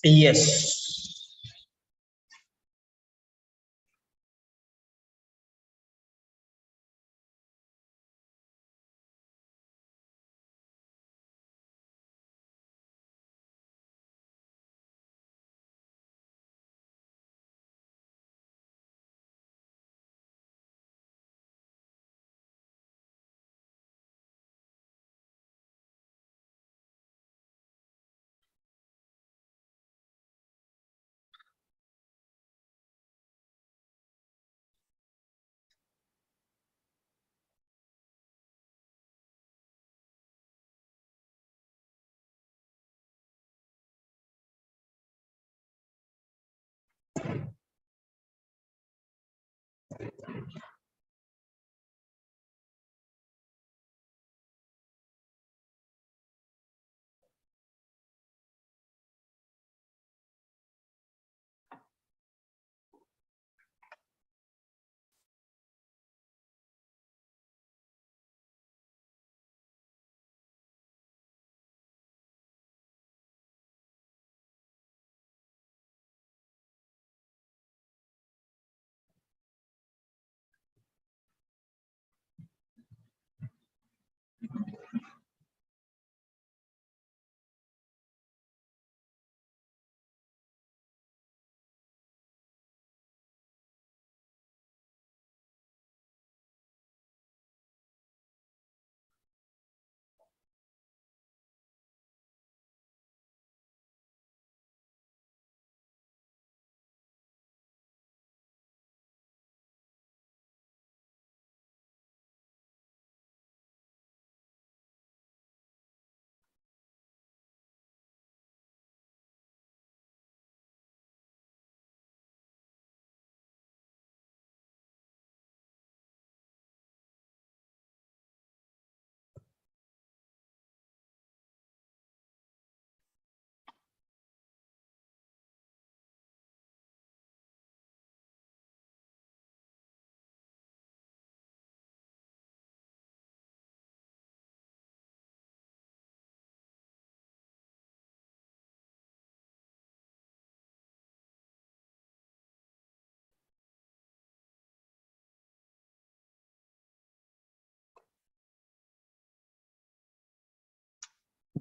Yes.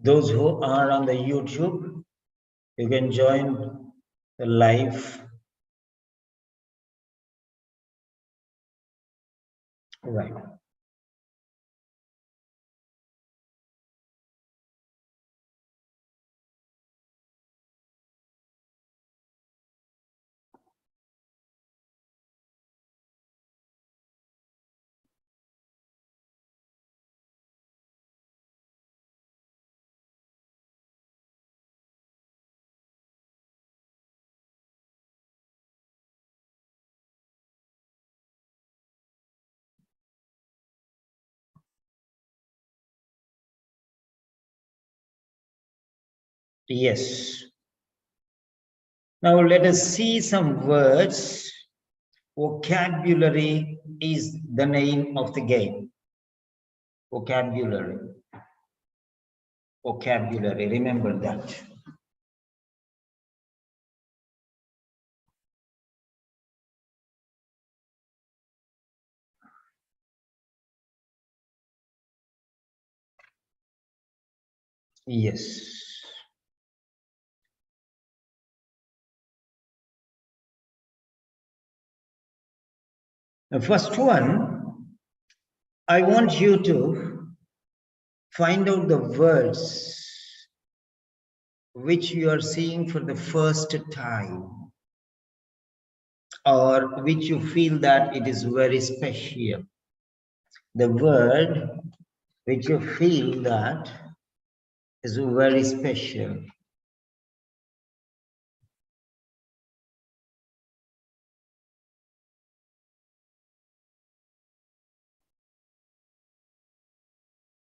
Those who are on the YouTube, you can join the live. Right. Yes. Now let us see some words. Vocabulary is the name of the game. Vocabulary. Vocabulary, remember that. Yes. The first one, I want you to find out the words which you are seeing for the first time, or which you feel that it is very special. The word which you feel that is very special.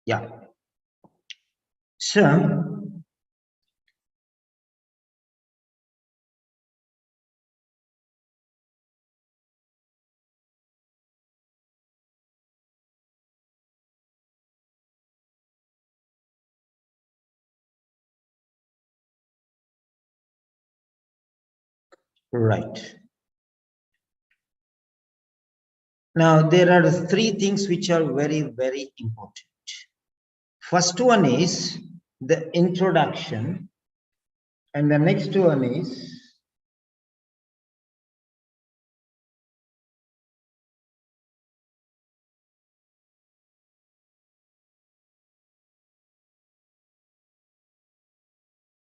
Yeah. So, right. Now, there are three things which are very, very important. First one is the introduction, and the next one is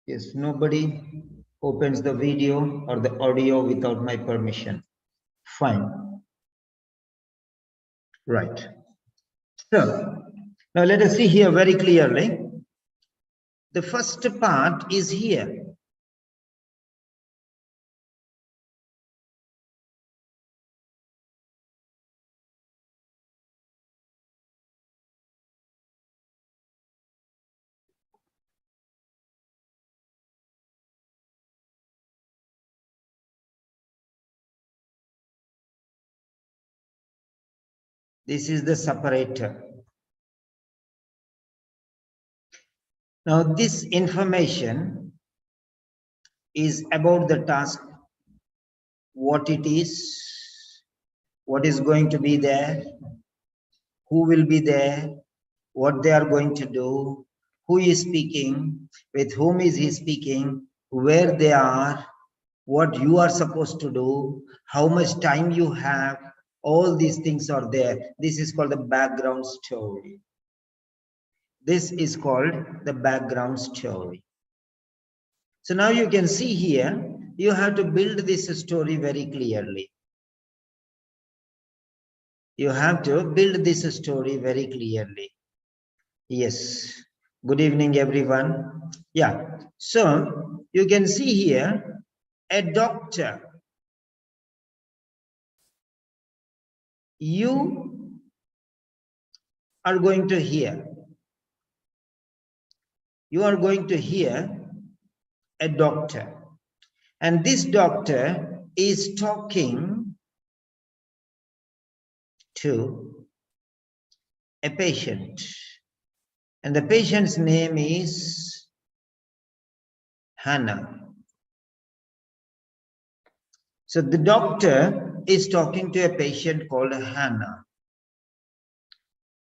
yes, nobody opens the video or the audio without my permission. Fine. Right. So, now let us see here very clearly. The first part is here. This is the separator. Now, this information is about the task, what it is, what is going to be there, who will be there, what they are going to do, who is speaking, with whom is he speaking, where they are, what you are supposed to do, how much time you have, all these things are there. This is called the background story. This is called the background story. So now you can see here, you have to build this story very clearly. You have to build this story very clearly. Yes. Good evening, everyone. Yeah. So you can see here a doctor. You are going to hear. You are going to hear a doctor. And this doctor is talking to a patient. And the patient's name is Hannah. So the doctor is talking to a patient called Hannah.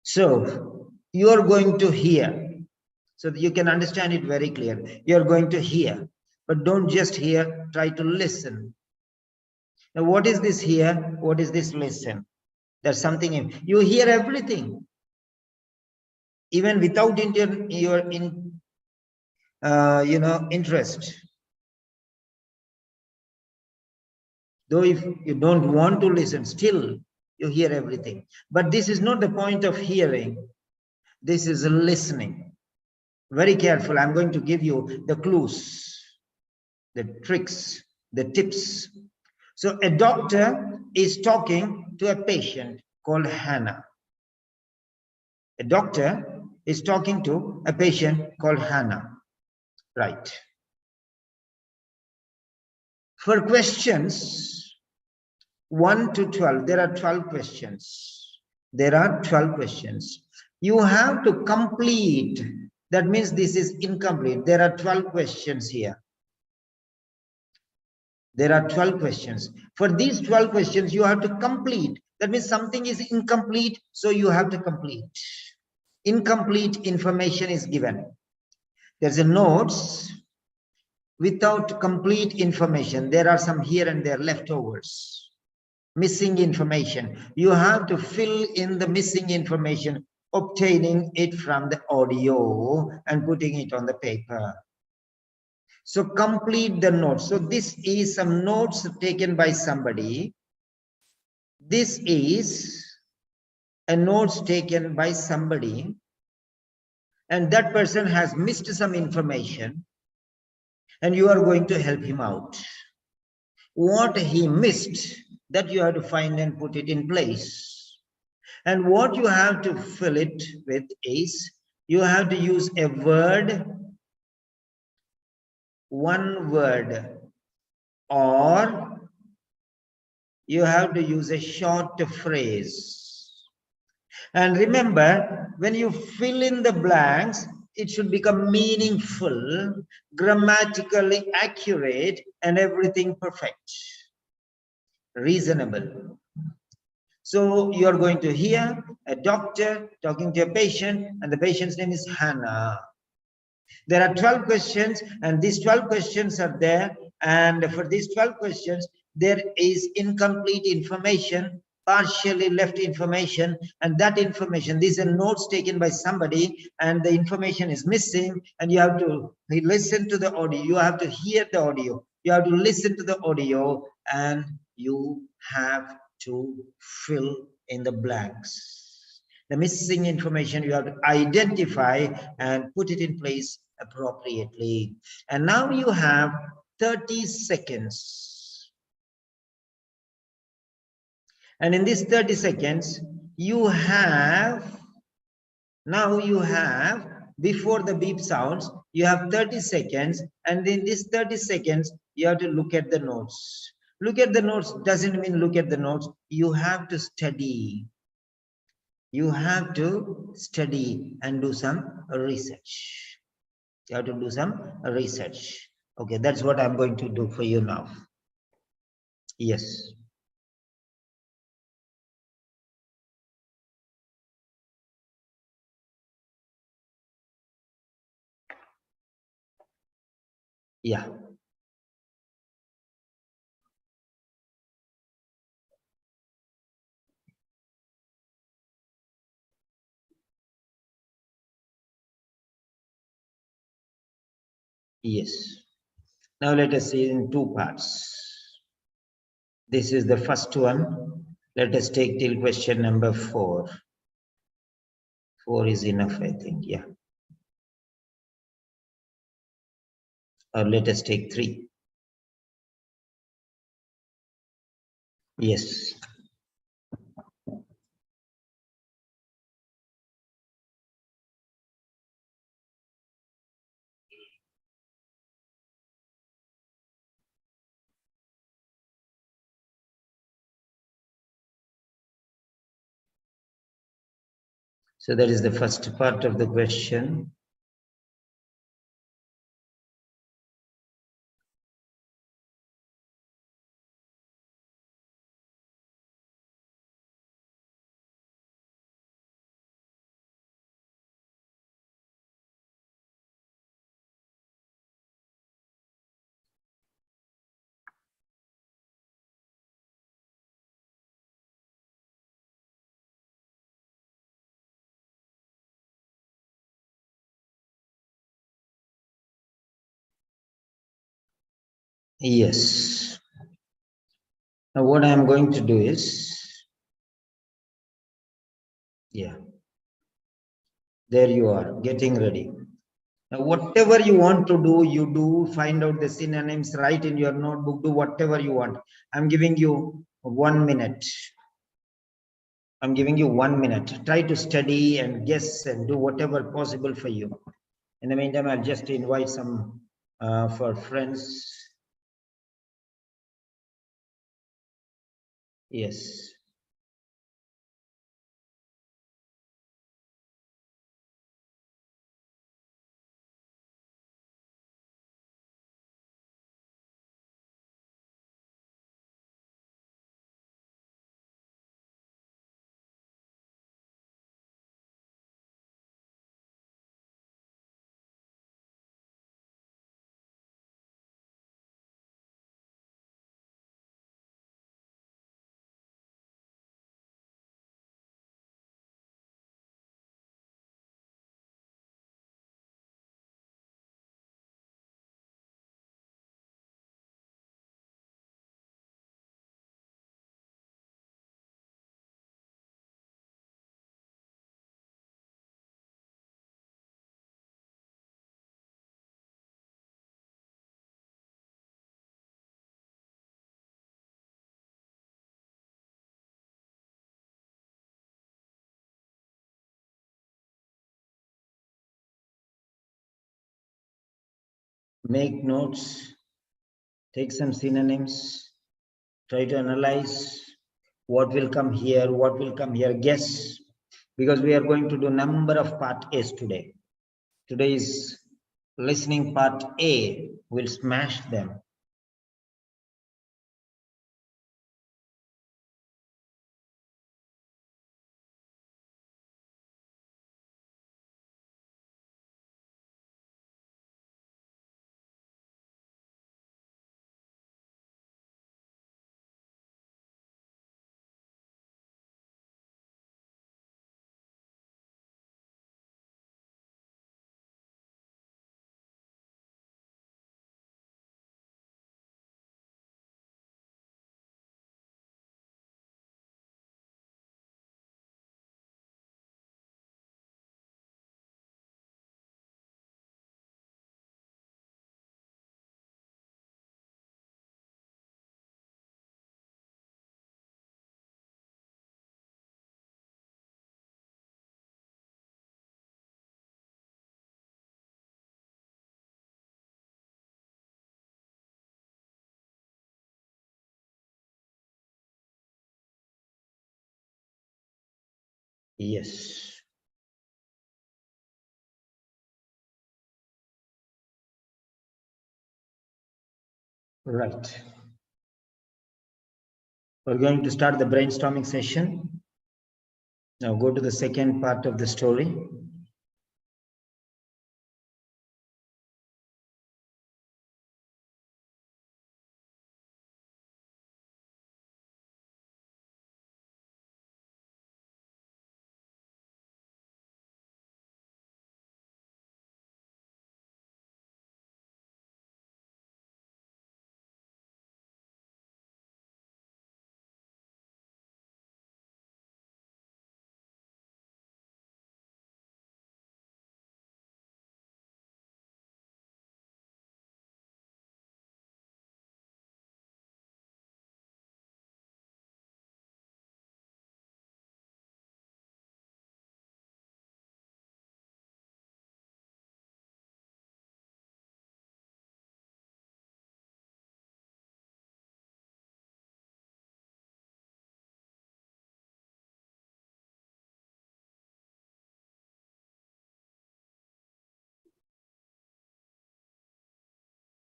So you are going to hear, so that you can understand it very clearly. You are going to hear, but don't just hear, try to listen. Now, what is this hear? What is this listen? There's something you hear everything, even without your interest. Though if you don't want to listen, still you hear everything. But this is not the point of hearing. This is listening. Very careful. I'm going to give you the clues, the tricks, the tips. So a doctor is talking to a patient called Hannah. A doctor is talking to a patient called Hannah. Right. For questions 1 to 12, there are 12 questions. There are 12 questions. You have to complete. That means this is incomplete. There are 12 questions here. There are 12 questions. For these 12 questions, you have to complete. That means something is incomplete, so you have to complete. Incomplete information is given. There's a notes without complete information. There are some here and there leftovers, missing information. You have to fill in the missing information, obtaining it from the audio and putting it on the paper. So complete the notes. So this is some notes taken by somebody. This is a notes taken by somebody, and that person has missed some information, and you are going to help him out. What he missed, that you have to find and put it in place. And what you have to fill it with is, you have to use a word, one word, or you have to use a short phrase. And remember, when you fill in the blanks, it should become meaningful, grammatically accurate, and everything perfect, reasonable. So you are going to hear a doctor talking to a patient, and the patient's name is Hannah. There are 12 questions, and these 12 questions are there. And for these 12 questions, there is incomplete information, partially left information, and that information, these are notes taken by somebody, and the information is missing, and you have to listen to the audio, you have to hear the audio, you have to listen to the audio, and you have to fill in the blanks. The missing information you have to identify and put it in place appropriately. And now you have 30 seconds. And in these 30 seconds, you have, now you have, before the beep sounds, you have 30 seconds. And in these 30 seconds, you have to look at the notes. Look at the notes doesn't mean look at the notes. You have to study. You have to study and do some research. You have to do some research. Okay, that's what I'm going to do for you now. Yes. Yeah. Yes. Now let us see in two parts. This is the first one. Let us take till question number 4. 4 is enough, I think. Yeah. Or let us take 3. Yes. So that is the first part of the question. Yes. Now what I am going to do is, yeah, there you are, getting ready. Now whatever you want to do, you do. Find out the synonyms, write in your notebook, do whatever you want. I'm giving you 1 minute. I'm giving you 1 minute. Try to study and guess and do whatever possible for you. In the meantime, I'll just invite some for friends. Yes. Make notes, take some synonyms, try to analyze what will come here, what will come here, guess, because we are going to do number of part A's today. Today is listening part A, we'll smash them. Yes. Right. We're going to start the brainstorming session. Now go to the second part of the story.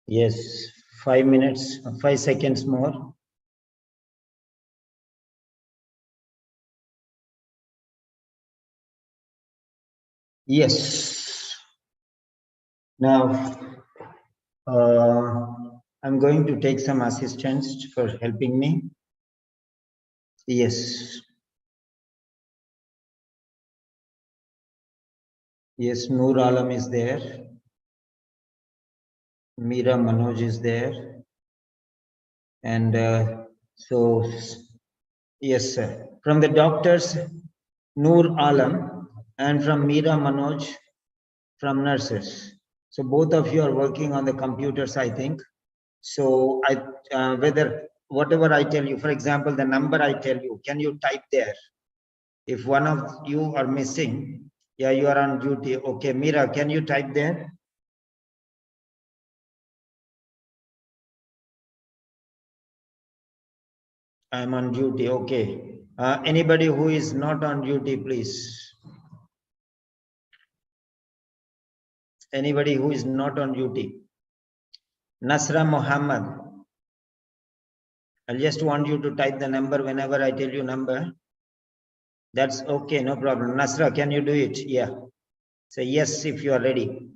Yes, 5 minutes, 5 seconds more. Yes. Now, I'm going to take some assistance for helping me. Yes. Yes, Noor Alam is there. Meera Manoj is there. And so, yes, sir. From the doctors, Noor Alam, and from Meera Manoj, from nurses. So both of you are working on the computers, I think. So whether whatever I tell you, for example, the number I tell you, can you type there? If one of you are missing, yeah, you are on duty. Okay, Mira, can you type there? I'm on duty. Okay. Anybody who is not on duty, please. Anybody who is not on duty. Nasra Muhammad. I just want you to type the number whenever I tell you number. That's okay, no problem. Nasra, can you do it? Yeah. Say yes if you are ready.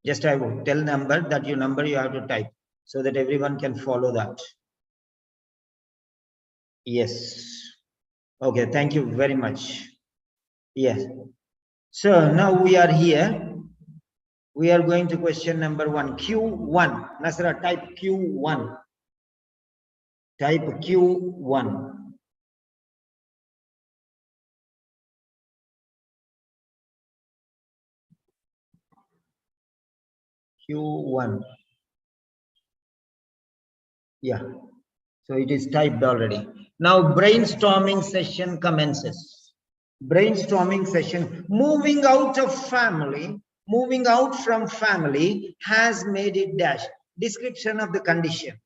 Just I will tell number that your number you have to type so that everyone can follow that. Yes. Okay, thank you very much. Yes. So now we are here. We are going to question number 1. Q1. Nasra, type Q1. Type Q1. Q1. Yeah. So it is typed already. Now brainstorming session commences. Brainstorming session. Moving out of family, moving out from family has made it dash. Description of the condition.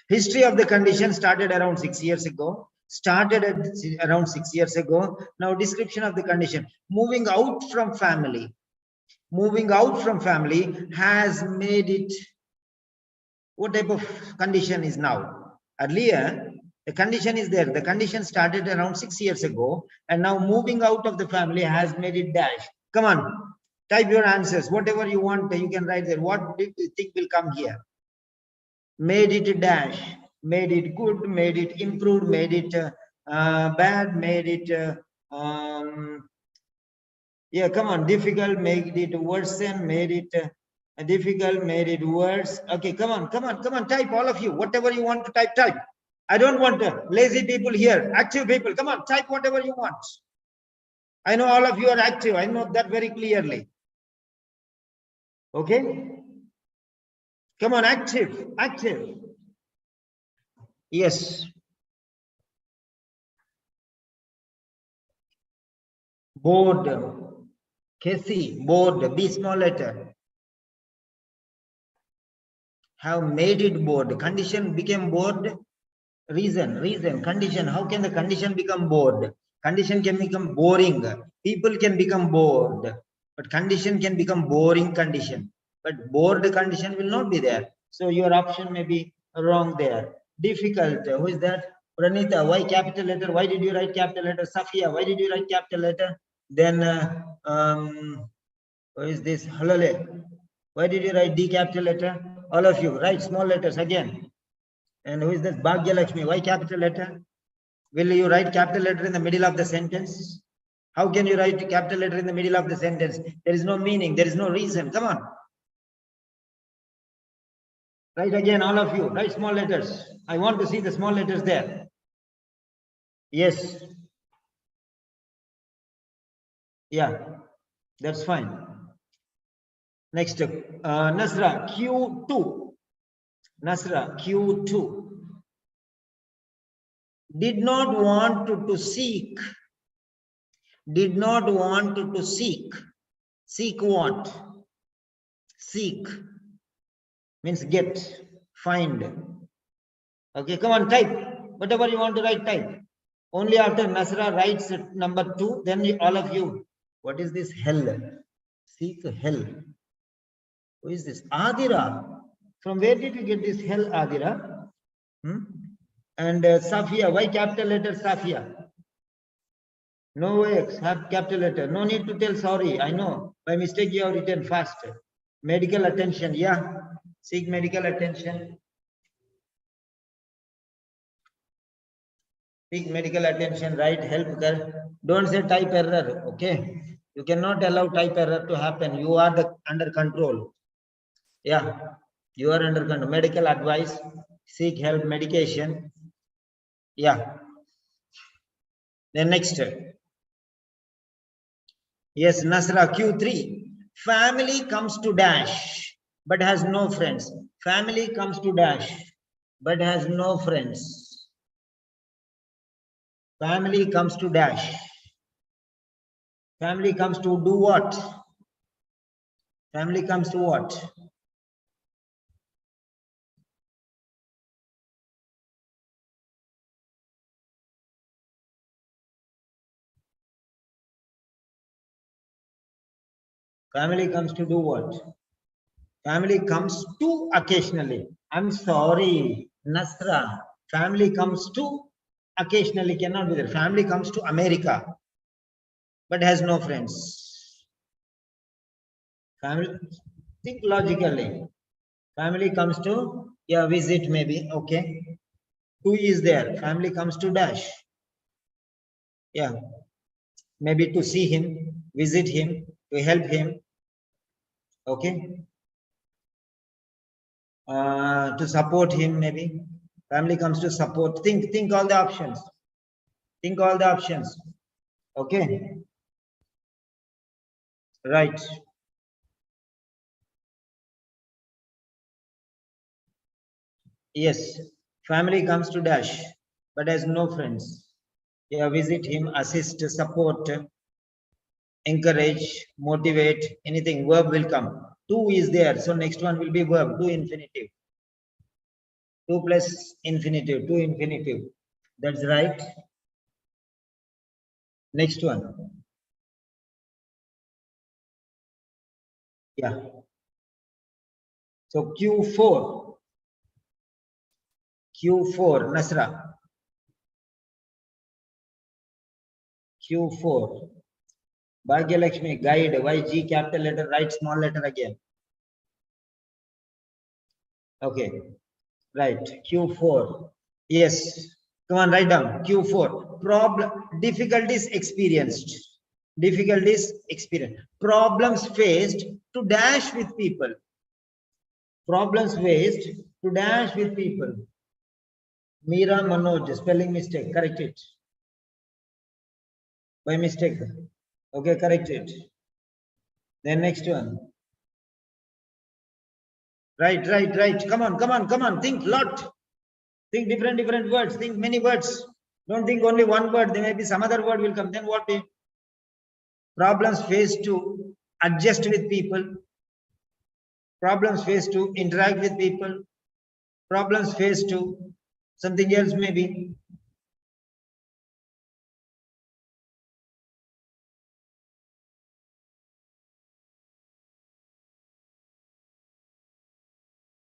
History of the condition started around 6 years ago. Started at around 6 years ago. Now description of the condition. Moving out from family. Moving out from family has made it. What type of condition is now? Earlier, the condition is there. The condition started around 6 years ago, and now moving out of the family has made it dash. Come on, type your answers. Whatever you want, you can write there. What do you think will come here? Made it dash. Made it good. Made it improved. Made it bad. Made it yeah, come on, difficult, made it worsen, made it difficult, made it worse. Okay, come on, type all of you. Whatever you want to type, type. I don't want lazy people here, active people. Come on, type whatever you want. I know all of you are active. I know that very clearly. Okay? Come on, active, active. Yes. Bored. Casey, bored. B small letter. Have made it bored. Condition became bored. Reason, condition. How can the condition become bored? Condition can become boring. People can become bored. But condition can become boring condition. But bored condition will not be there. So your option may be wrong there. Difficult. Who is that? Pranita, why capital letter? Why did you write capital letter? Safia, why did you write capital letter? Then, who is this? Halale, why did you write D capital letter? All of you, write small letters again. And who is this? Bhagya Lakshmi. Why capital letter? Will you write capital letter in the middle of the sentence? How can you write capital letter in the middle of the sentence? There is no meaning. There is no reason. Come on. Write again, all of you. Write small letters. I want to see the small letters there. Yes. Yeah. That's fine. Next, Nasra, Q2. Nasra, Q2. Did not want to seek. Did not want to seek. Seek what? Seek means get, find. Okay, come on, type. Whatever you want to write, type. Only after Nasra writes number 2, then all of you. What is this hell? Seek hell. Who is this? Adira. From where did you get this hell, Adira? And Safia. Why capital letter Safia? No way, have capital letter. No need to tell sorry. I know. By mistake, you have written fast. Medical attention. Yeah. Seek medical attention. Seek medical attention, right? Help her. Don't say type error. Okay. You cannot allow type error to happen. You are under control. Yeah. You are under control. Medical advice. Seek help, medication. Yeah. Then next. Yes, Nasra, Q3. Family comes to dash, but has no friends. Family comes to dash, but has no friends. Family comes to dash. Family comes to do what? Family comes to what? Family comes to do what? Family comes to occasionally. I'm sorry, Nasra. Family comes to occasionally, cannot be there. Family comes to America, but has no friends. Family, think logically. Family comes to, yeah, visit maybe, okay. Who is there? Family comes to dash. Yeah, maybe to see him, visit him, to help him, okay. To support him, maybe. Family comes to support. Think all the options. Think all the options. Okay. Right. Yes. Family comes to dash, but has no friends. Yeah, visit him, assist, support, encourage, motivate, anything. Verb will come. To is there. So next one will be verb. To infinitive. To plus infinitive. To infinitive. That's right. Next one. Yeah. So Q4. Q4. Nasra. Q4. Bhagyalakshmi, guide. Why G capital letter, write small letter again. Okay. Right. Q4. Yes. Come on, write down. Q4. Problem, difficulties experienced. Difficulties experienced. Problems faced to dash with people. Problems faced to dash with people. Meera Manoj, spelling mistake. Correct it. By mistake. Okay, correct it. Then next one. Right. Come on. Think lot. Think different words. Think many words. Don't think only one word. There may be some other word will come. Then what? Problems faced to adjust with people. Problems faced to interact with people. Problems faced to something else maybe.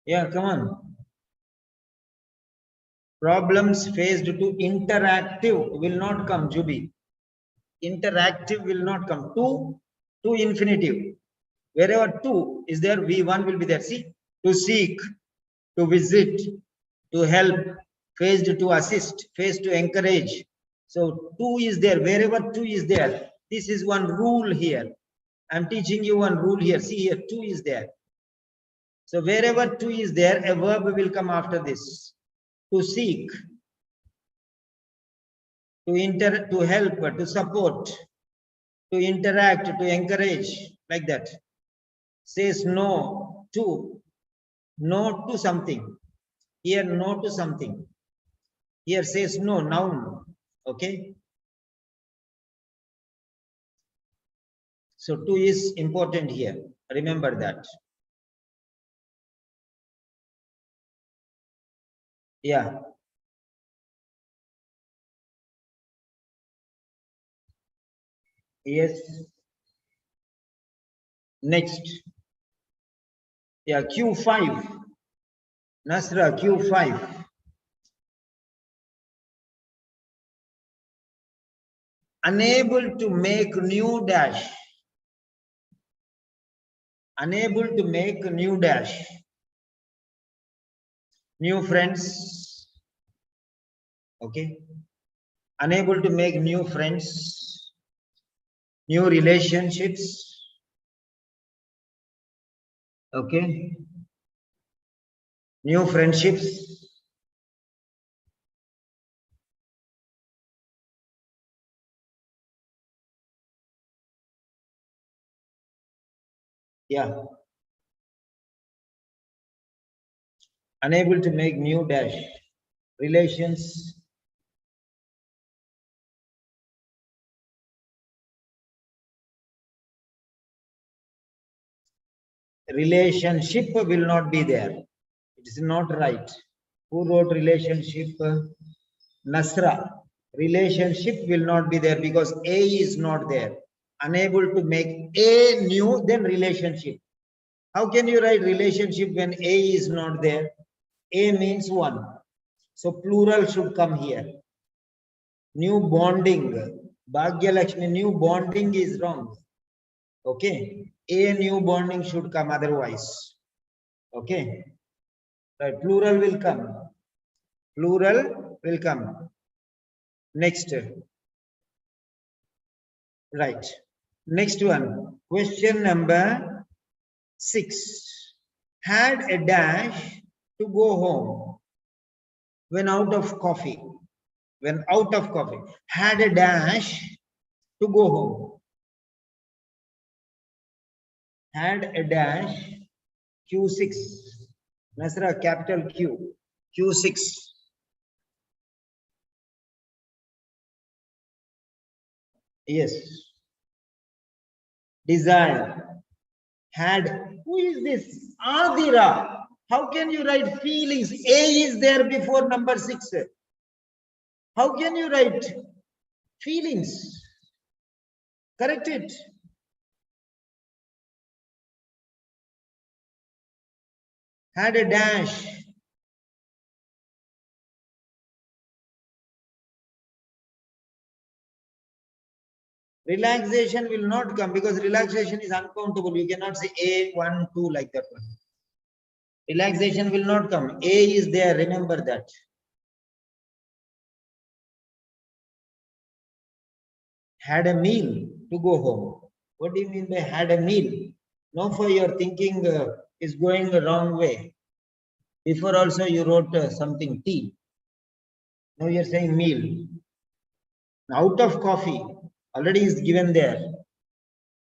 Yeah, come on. Problems faced to interactive will not come, Jubi. Interactive will not come. To infinitive. Wherever to is there, V1 will be there. See, to seek, to visit, to help, faced to assist, faced to encourage. So to is there. Wherever to is there, this is one rule here. I'm teaching you one rule here. See here, to is there. So wherever to is there, a verb will come after this. To seek, to help, to support, to interact, to encourage, like that. Says no to something. Here, no to something. Here says no, noun. Okay. So to is important here. Remember that. Yeah. Yes. Next. Yeah, Q5. Nasra, Q5. Unable to make new dash. Unable to make new dash. New friends. Okay. Unable to make new friends. New relationships. Okay. New friendships. Yeah. Unable to make new dash. Relations. Relationship will not be there. It is not right. Who wrote relationship? Nasra. Relationship will not be there because A is not there. unable to make a new, then relationship. How can you write relationship when a is not there? A means one. So plural should come here. New bonding. Bhagya Lakshmi, new bonding is wrong. Okay. A new bonding should come otherwise. Okay. Right. Plural will come. Plural will come. Next. Right. Next one. Question number 6. Had a dash to go home when out of coffee. When out of coffee. Had a dash to go home. Had a dash Q6. Nasra, capital Q. Q6. Yes. Desire. Had. Who is this? Adira. How can you write feelings? A is there before number 6. How can you write feelings? Correct it. Had a dash. Relaxation will not come because relaxation is uncountable. You cannot say A, 1, 2 like that one. Relaxation will not come. A is there. Remember that. Had a meal to go home. What do you mean by had a meal? No, for your thinking is going the wrong way. Before also you wrote something tea. Now you're saying meal. Out of coffee already is given there.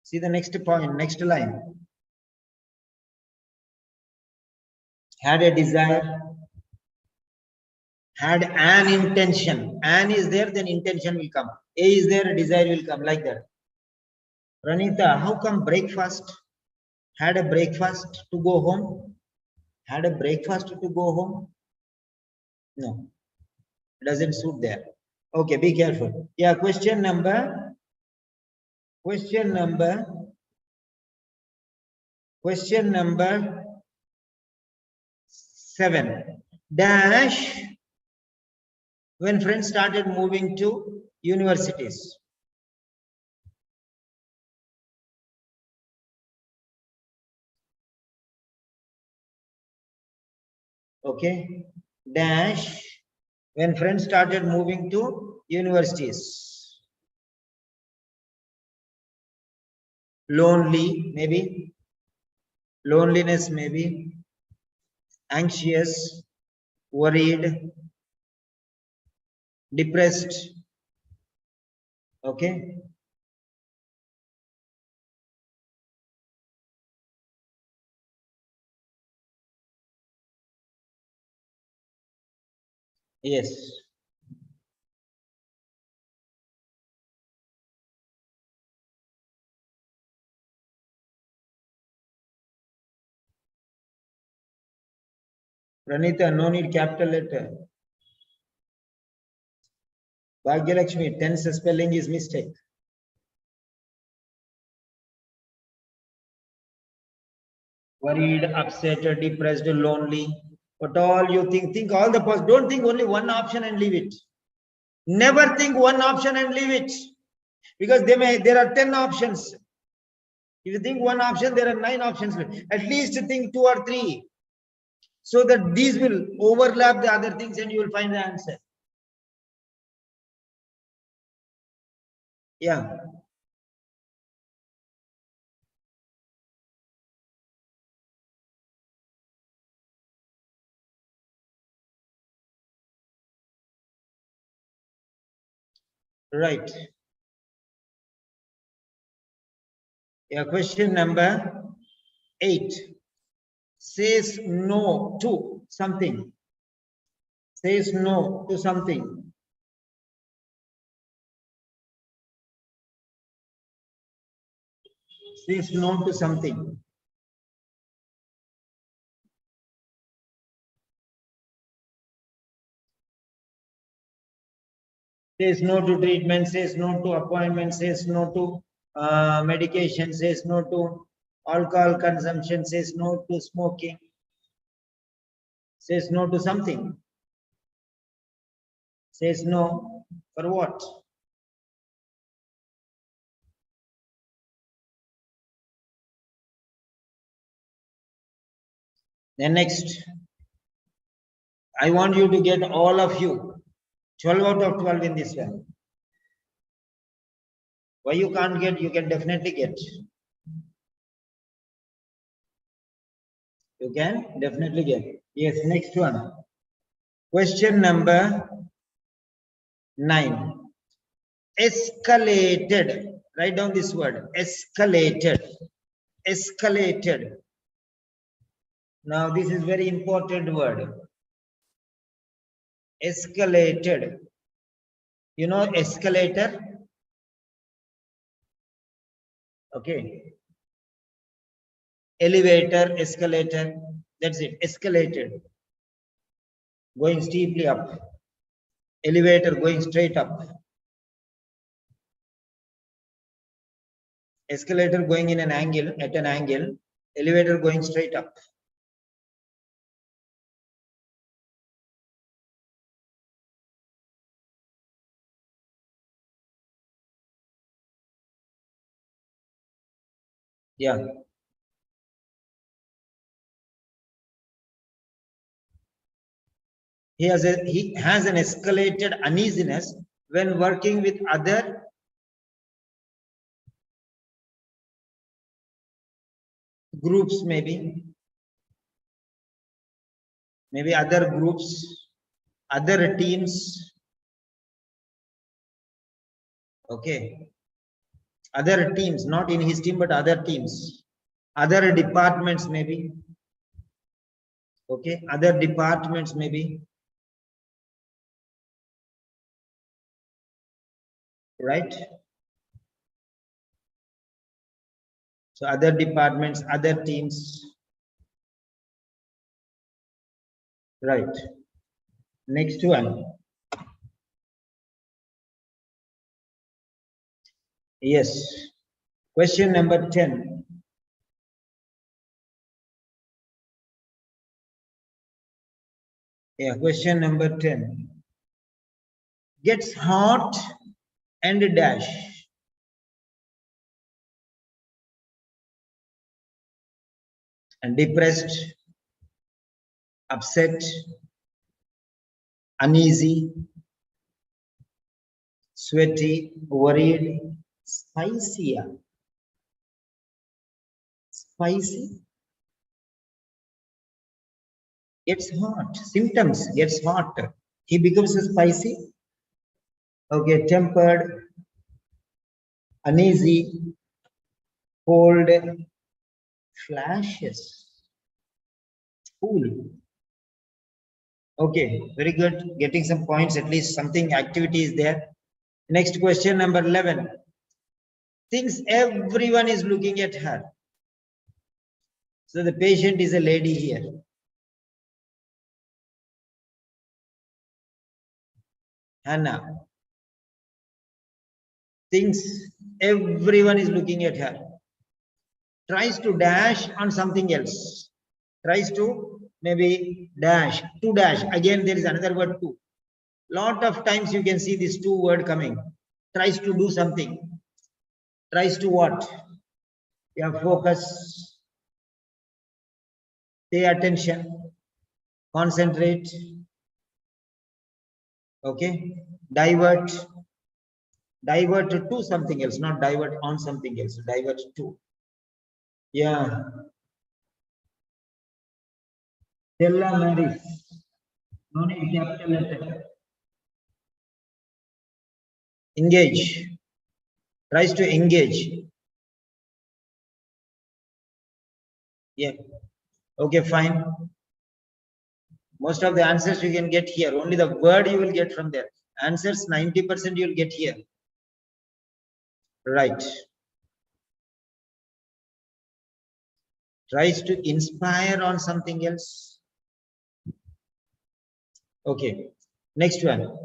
See the next point, next line. Had a desire. Had an intention. An is there, then intention will come. A is there, desire will come like that. Pranita, how come breakfast? Had a breakfast to go home? Had a breakfast to go home? No, it doesn't suit there. Okay, be careful. Yeah, question number 7. Dash when friends started moving to universities. Okay, dash when friends started moving to universities. Lonely, maybe. Loneliness, maybe. Anxious, worried, depressed. Okay. Yes. Pranita, no need capital letter. Bhagyalakshmi, tense spelling is mistake. Worried, upset, depressed, lonely. But all you think all the past. Don't think only one option and leave it. Never think one option and leave it. Because there are 10 options. If you think one option, there are 9 options. At least think 2 or 3. So that these will overlap the other things and you will find the answer. Yeah. Right. Yeah, question number 8. Says no to something. Says no to something. Says no to something. Says no to treatment, says no to appointment, says no to Medication, says no to alcohol consumption, says no to smoking, says no to something, says no for what? Then next, I want you to get all of you 12 out of 12 in this one. Why you can't get? You can definitely get. You can definitely get. Yes, next one. Question number 9. Escalated. Write down this word. Escalated. Escalated. Now this is very important word. Escalated. You know escalator? Okay. Elevator, escalator. That's it. Escalated. Going steeply up. Elevator going straight up. Escalator going in an angle, at an angle. Elevator going straight up. Yeah. He has an escalated uneasiness when working with other groups, maybe other groups, other teams. Okay, other teams, not in his team, but other teams, other departments, maybe. Okay, other departments, maybe. Right? So other departments, other teams. Right. Next one. Yes. Question number 10. Yeah, question number 10. Gets hot and dash. And depressed, upset, uneasy, sweaty, worried, spicy. Spicy. Gets hot. Symptoms, gets hot. He becomes spicy. Okay, tempered, uneasy, cold, flashes, cool. Okay, very good. Getting some points, at least something activity is there. Next question, number 11. Thinks everyone is looking at her. So the patient is a lady here. Hannah thinks everyone is looking at her. Tries to dash on something else. Tries to maybe dash, to dash. Again, there is another word too. Lot of times you can see this two word coming. Tries to do something. Tries to what? Yeah, focus. Pay attention. Concentrate. Okay. Divert. Divert to something else, not divert on something else. Divert to. Yeah. Stella Maris. No need capital letter. Engage. Tries to engage. Yeah. Okay, fine. Most of the answers you can get here. Only the word you will get from there. Answers 90% you'll get here. Right. Tries to inspire on something else. Okay. Next one.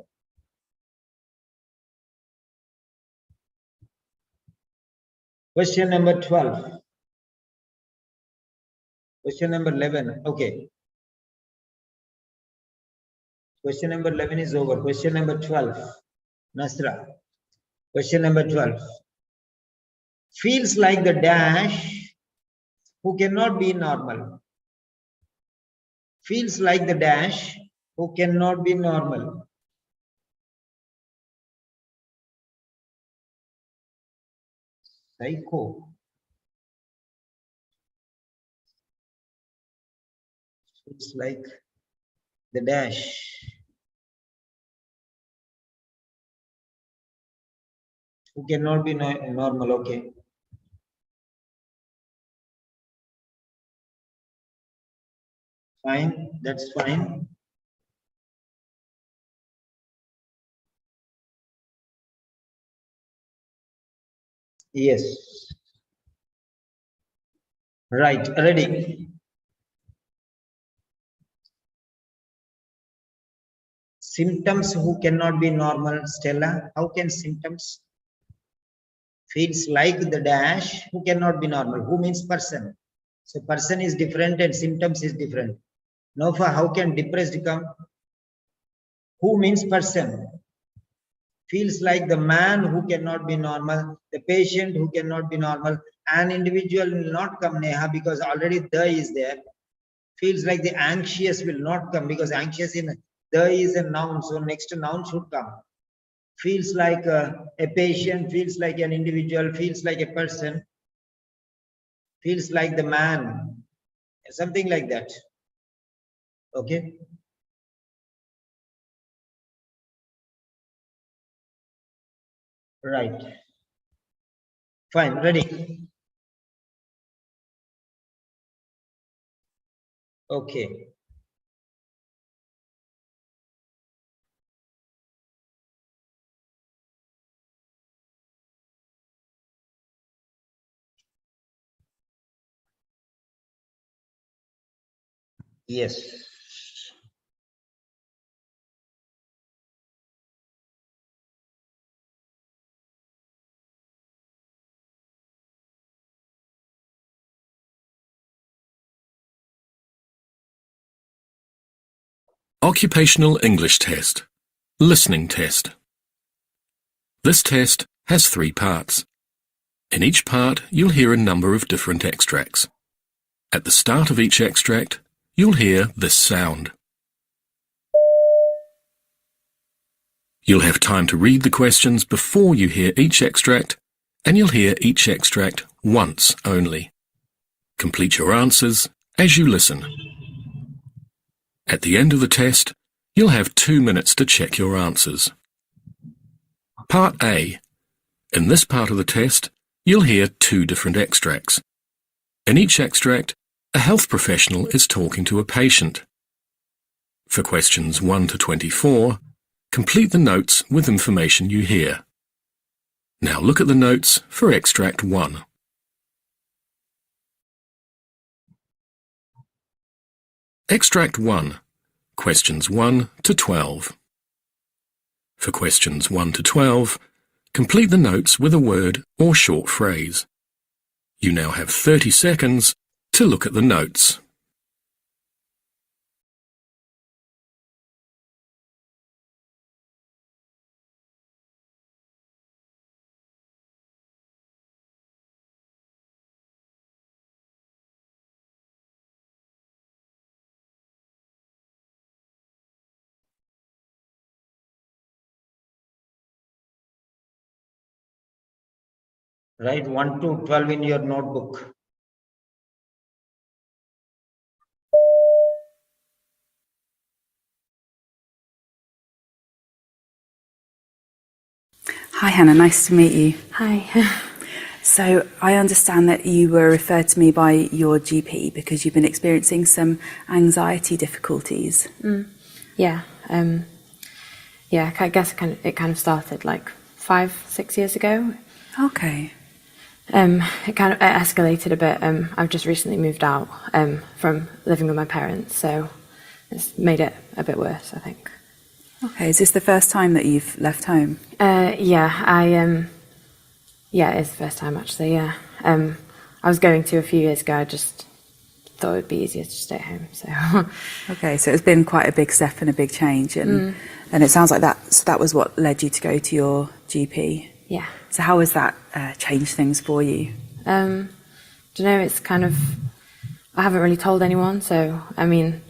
Question number 12. Question number 11. Okay. Question number 11 is over. Question number 12. Nasra. Question number 12. Feels like the dash who cannot be normal. Feels like the dash who cannot be normal. Psycho. Feels like the dash who cannot be normal. Okay. Fine. That's fine. Yes. Right. Ready. Symptoms who cannot be normal. Stella, how can symptoms? Feels like the dash who cannot be normal. Who means person? So person is different and symptoms is different. Nofa, how can depressed come? Who means person? Feels like the man who cannot be normal, the patient who cannot be normal. An individual will not come, Neha, because already the is there. Feels like the anxious will not come because anxious in the is a noun, so next noun should come. Feels like a patient, feels like an individual, feels like a person, feels like the man, something like that. Okay. Right. Fine. Ready. Okay. Yes. Occupational English Test. Listening Test. This test has 3 parts. In each part, you'll hear a number of different extracts. At the start of each extract, you'll hear this sound. You'll have time to read the questions before you hear each extract, and you'll hear each extract once only. Complete your answers as you listen. At the end of the test, you'll have 2 minutes to check your answers. Part A. In this part of the test, you'll hear 2 different extracts. In each extract, a health professional is talking to a patient. For questions 1 to 24, complete the notes with information you hear. Now look at the notes for extract 1. Extract 1. Questions 1 to 12. For questions 1 to 12, complete the notes with a word or short phrase. You now have 30 seconds to look at the notes. Write 1 to 12 in your notebook. Hi Hannah, nice to meet you. Hi. So I understand that you were referred to me by your GP because you've been experiencing some anxiety difficulties. Yeah. I guess it kind of started like 5-6 years ago. Okay. It kind of escalated a bit. I've just recently moved out from living with my parents, so it's made it a bit worse, I think. Okay, is this the first time that you've left home? Yeah, Yeah, it is the first time actually, yeah. I was going to a few years ago, I just thought it would be easier to stay at home, so. Okay, so it's been quite a big step and a big change, and it sounds like that was what led you to go to your GP. Yeah. So how has that changed things for you? Do you know, it's kind of, I haven't really told anyone, so, I mean,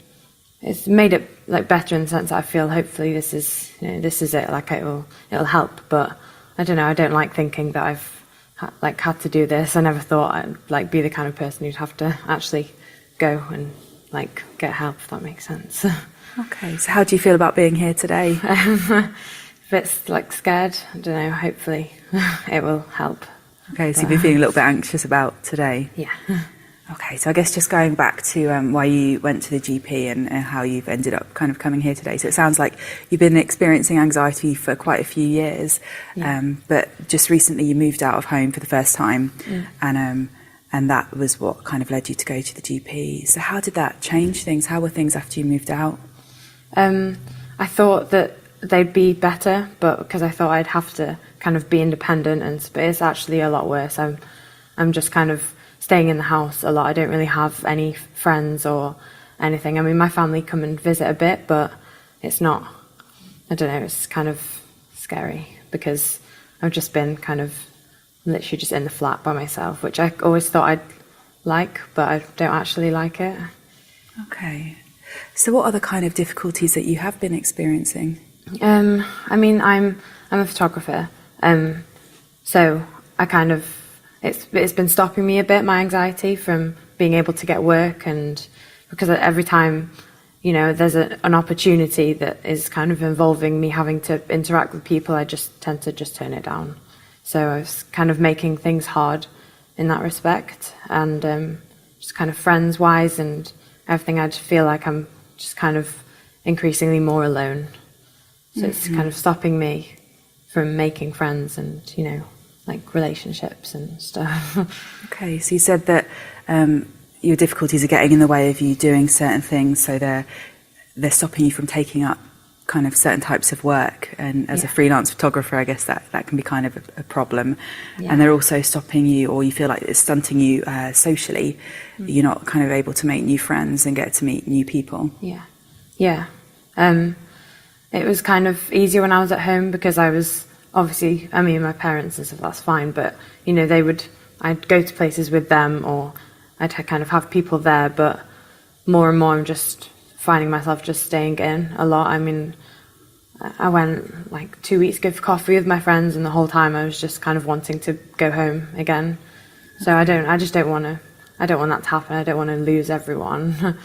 it's made it like better in the sense that I feel hopefully this is it, like it'll help, but I don't know, I don't like thinking that I've had to do this. I never thought I'd like be the kind of person who'd have to actually go and like get help, if that makes sense. Okay, so how do you feel about being here today? A bit like scared, I don't know, hopefully it will help. Okay, so you've been feeling a little bit anxious about today? Yeah. Okay, so I guess just going back to why you went to the GP and how you've ended up kind of coming here today. So it sounds like you've been experiencing anxiety for quite a few years, but just recently you moved out of home for the first time, and that was what kind of led you to go to the GP. So how did that change things? How were things after you moved out? I thought that they'd be better, but because I thought I'd have to kind of be independent, but it's actually a lot worse. I'm just kind of staying in the house a lot. I don't really have any friends or anything. I mean, my family come and visit a bit, but it's not, I don't know, it's kind of scary because I've just been kind of literally just in the flat by myself, which I always thought I'd like, but I don't actually like it. Okay. So what are the kind of difficulties that you have been experiencing? I mean, I'm a photographer, so I kind of, it's been stopping me a bit, my anxiety, from being able to get work, and because every time, you know, there's an opportunity that is kind of involving me having to interact with people, I just tend to just turn it down. So I was kind of making things hard in that respect, and just kind of friends-wise and everything, I just feel like I'm just kind of increasingly more alone. So it's kind of stopping me from making friends and, you know, like relationships and stuff. Okay, so you said that your difficulties are getting in the way of you doing certain things, so they're stopping you from taking up kind of certain types of work, and as a freelance photographer, I guess that can be kind of a problem. And they're also stopping you, or you feel like it's stunting you socially. You're not kind of able to make new friends and get to meet new people. Yeah. It was kind of easier when I was at home because I was obviously, I mean, my parents and stuff, that's fine, but, you know, I'd go to places with them, or I'd kind of have people there, but more and more I'm just finding myself just staying in a lot. I mean, I went like 2 weeks ago for coffee with my friends, and the whole time I was just kind of wanting to go home again. So I don't want that to happen. I don't want to lose everyone.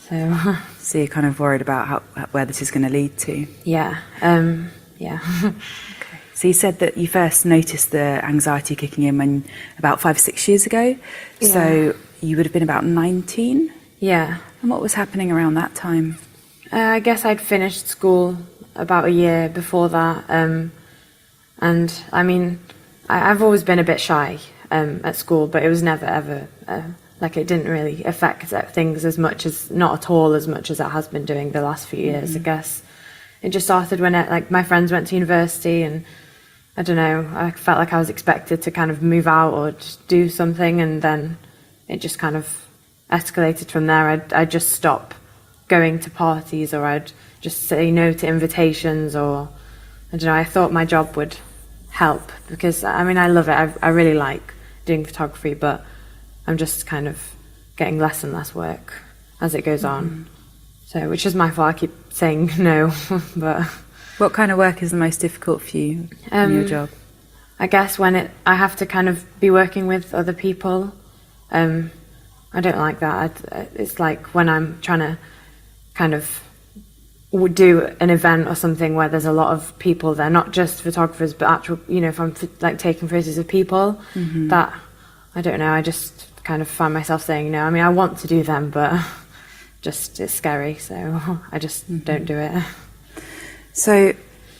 So you're kind of worried about where this is going to lead to? Yeah. Okay. So you said that you first noticed the anxiety kicking in when about 5 or 6 years ago. Yeah. So you would have been about 19? Yeah. And what was happening around that time? I guess I'd finished school about a year before that. And I mean, I've always been a bit shy at school, but it was never ever, like it didn't really affect things as much as, not at all as much as it has been doing the last few years, I guess. It just started when like my friends went to university, and I don't know, I felt like I was expected to kind of move out or just do something, and then it just kind of escalated from there. I'd just stop going to parties, or I'd just say no to invitations, or I don't know, I thought my job would help because, I mean, I love it. I really like doing photography, but I'm just kind of getting less and less work as it goes on. So, which is my fault, I keep saying no, but... What kind of work is the most difficult for you in your job? I guess when I have to kind of be working with other people. I don't like that. It's like when I'm trying to kind of do an event or something where there's a lot of people there, not just photographers, but actual, you know, if I'm like taking photos of people, that, I don't know, I just kind of find myself saying no. I mean, I want to do them, but just it's scary, so I just don't do it. So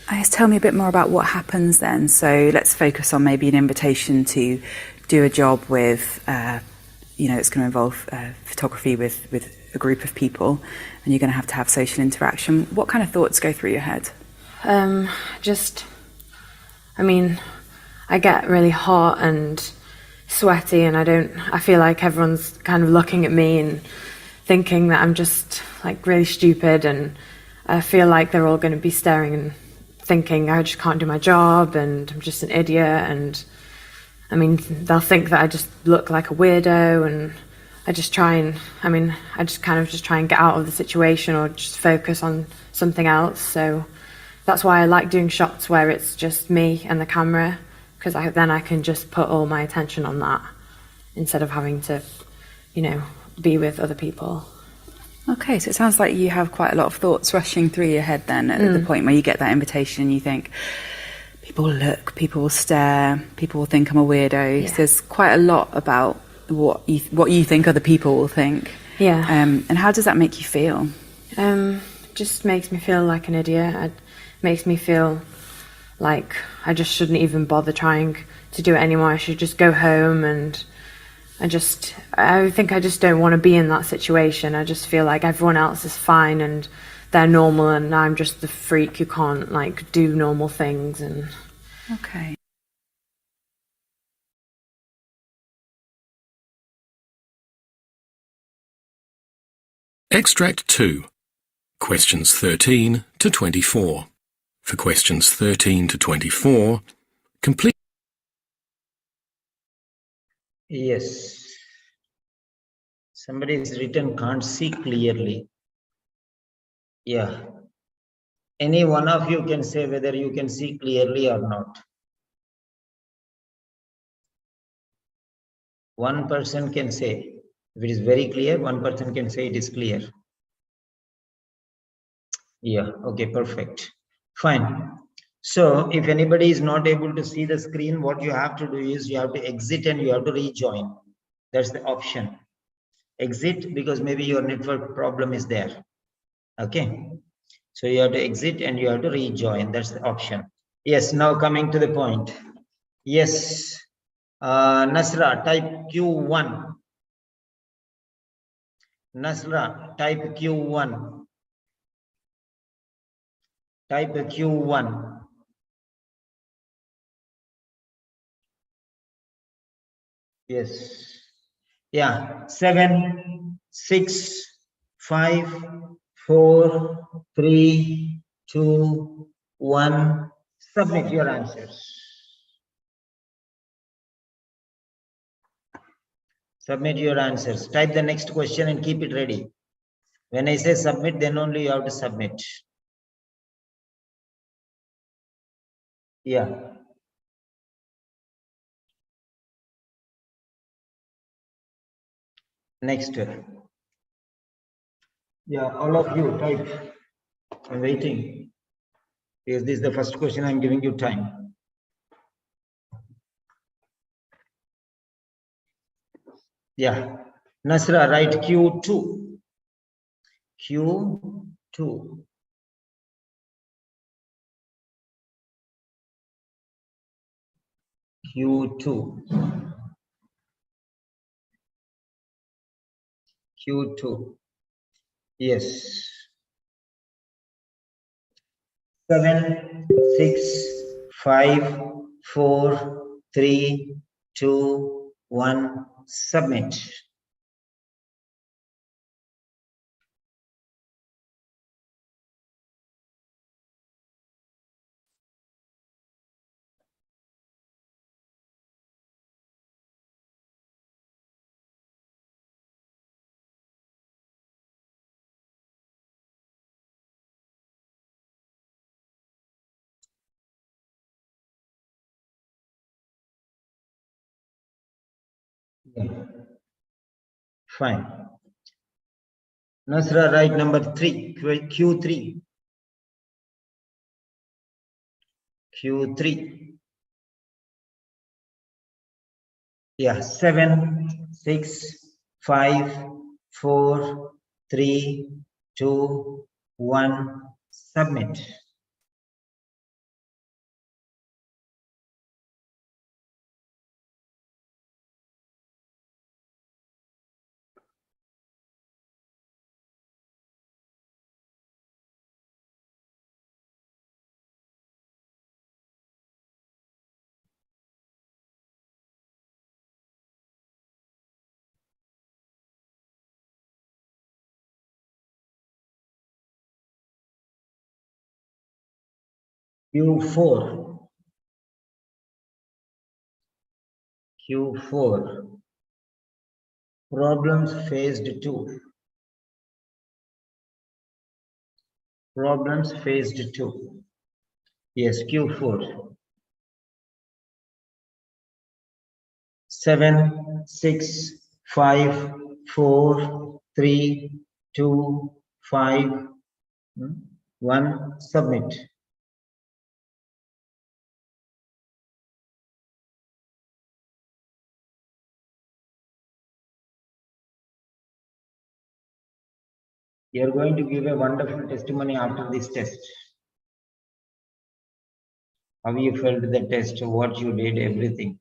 I guess tell me a bit more about what happens then. So let's focus on maybe an invitation to do a job with, you know, it's going to involve photography with a group of people, and you're going to have social interaction. What kind of thoughts go through your head? I mean, I get really hot and sweaty, and I feel like everyone's kind of looking at me and thinking that I'm just like really stupid, and I feel like they're all going to be staring and thinking I just can't do my job and I'm just an idiot, and I mean, they'll think that I just look like a weirdo, and I just kind of just try and get out of the situation or just focus on something else. So that's why I like doing shots where it's just me and the camera, because then I can just put all my attention on that instead of having to, be with other people. Okay, so it sounds like you have quite a lot of thoughts rushing through your head then at the point where you get that invitation and you think, people will look, people will stare, people will think I'm a weirdo. Yeah. So there's quite a lot about what you think other people will think. Yeah. And how does that make you feel? Just makes me feel like an idiot. It makes me feel like I just shouldn't even bother trying to do it anymore. I should just go home, and I think I just don't want to be in that situation. I just feel like everyone else is fine and they're normal, and I'm just the freak who can't like do normal things. And Okay. Extract 2. Questions 13 to 24. For questions 13 to 24, complete. Yes. Somebody's written can't see clearly. Yeah. Any one of you can say whether you can see clearly or not. One person can say, if it is very clear, one person can say it is clear. Yeah, okay, perfect. Fine. So if anybody is not able to see the screen, what you have to do is you have to exit and you have to rejoin. That's the option. Exit because maybe your network problem is there. Okay. So you have to exit and you have to rejoin. That's the option. Yes, now coming to the point. Yes. Nasra, type Q1. Nasra, type Q1. Type Q1. Yes. Yeah. 7, 6, 5, 4, 3, 2, 1. Submit your answers. Submit your answers. Type the next question and keep it ready. When I say submit, then only you have to submit. Yeah. Next. Yeah, all of you type. I'm waiting. Because this is the first question, I'm giving you time. Yeah. Nasra, write Q2. Q2. Q2. Q2. Yes. 7, 6, 5, 4, 3, 2, 1. Submit. Yeah. Fine. Nasra, write number 3. Q3. Q3. Yeah, 7, 6, 5, 4, 3, 2, 1. Submit. Q4. Q4. Problems phased 2. Problems phased 2. Yes, Q4. 7, 6, 5, 4, 3, 2, 5, 1. Submit. You are going to give a wonderful testimony after this test. How you felt the test, what you did, everything.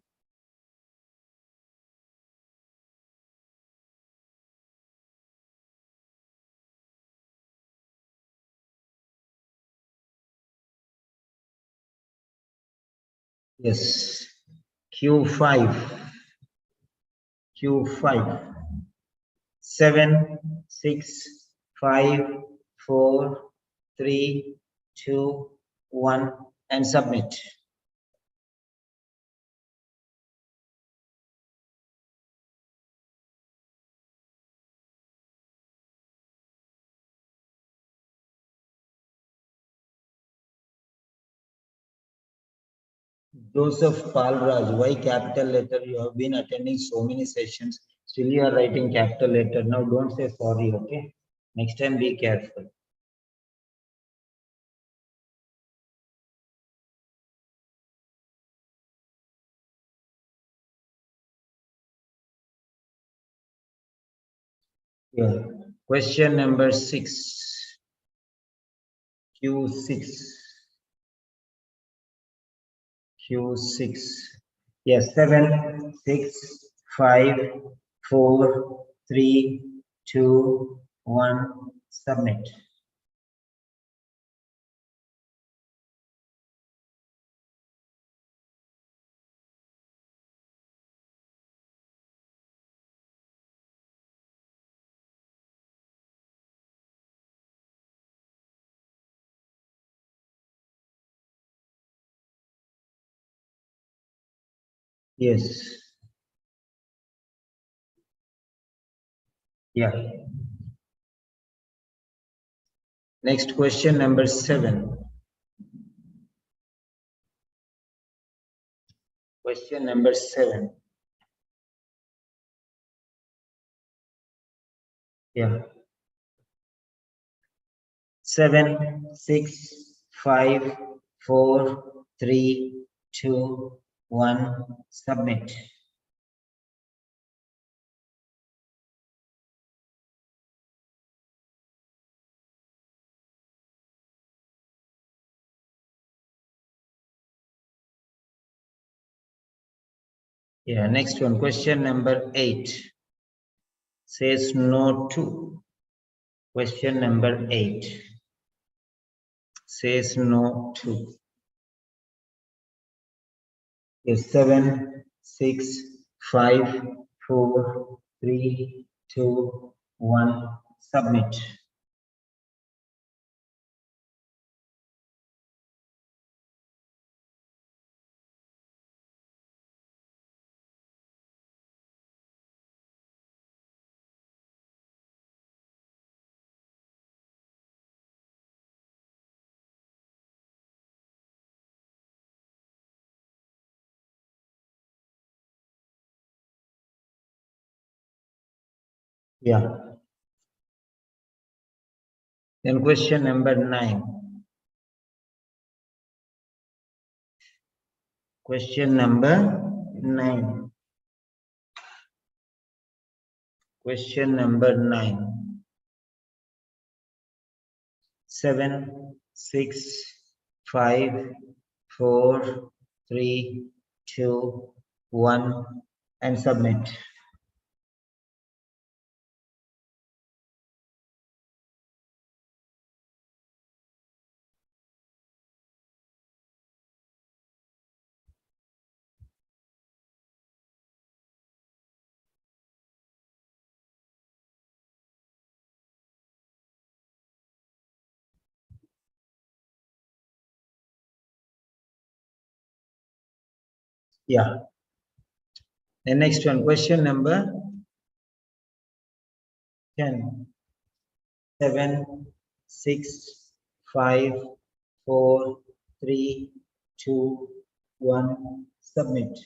Yes. Q5. Q5. 7, 6, 5, 4, 3, 2, 1, and submit. Joseph Palraj, why capital letter? You have been attending so many sessions, still you are writing capital letter. Now don't say sorry, okay? Next time be careful. Yeah. Question number 6. Q6. Q6. Yes, 7, 6, 5, 4, 3, 2, 1. Submit. Yes. Yeah. Next question number 7. Question number 7. Yeah. 7, 6, 5, 4, 3, 2, 1. Submit. Yeah, next one. Question number 8. Says no to. Question number 8. Says no to. Yes, 7, 6, 5, 4, 3, 2, 1. Submit. Yeah. Then question number 9. Question number 9. Question number 9. 7, 6, 5, 4, 3, 2, 1, and submit. Yeah. The next one, question number 10. 7, 6, 5, 4, 3, 2, 1. Submit.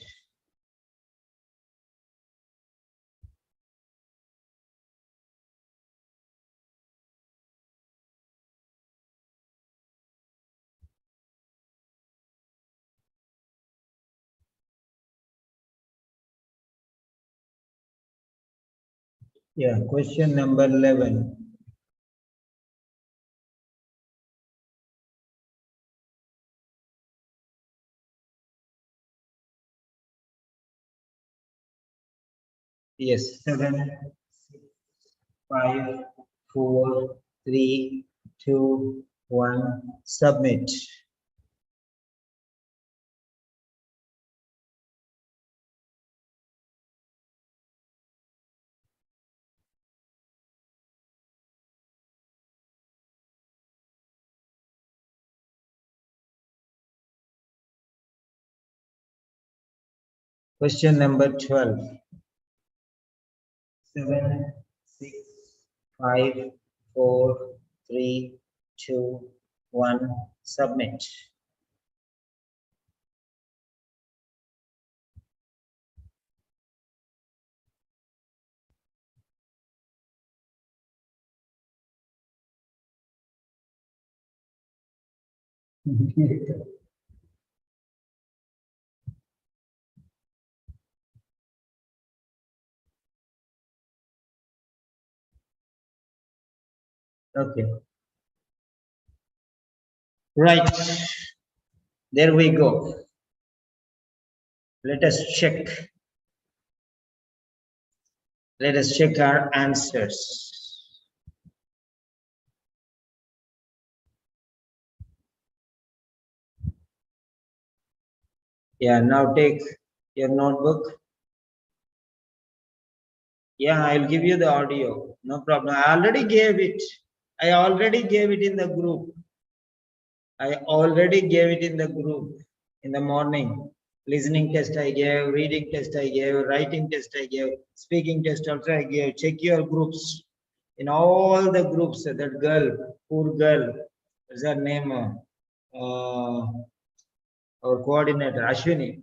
Yeah, question number 11. Yes, 7, 6, 5, 4, 3, 2, 1. Submit. Question number 12. 7, 6, 5, 4, 3, 2, 1. Submit. Okay. Right. There we go. Let us check. Let us check our answers. Yeah, now take your notebook. Yeah, I'll give you the audio. No problem. I already gave it. I already gave it in the group. I already gave it in the group in the morning. Listening test I gave, reading test I gave, writing test I gave, speaking test also I gave. Check your groups. In all the groups, that girl, poor girl, what's her name? Our coordinator, Ashwini.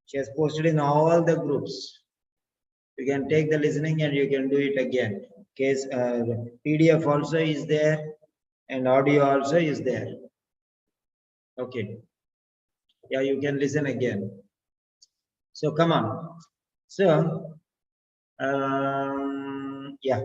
She has posted in all the groups. You can take the listening and you can do it again. Case PDF also is there and audio also is there. Okay. Yeah, you can listen again. So come on. So, yeah.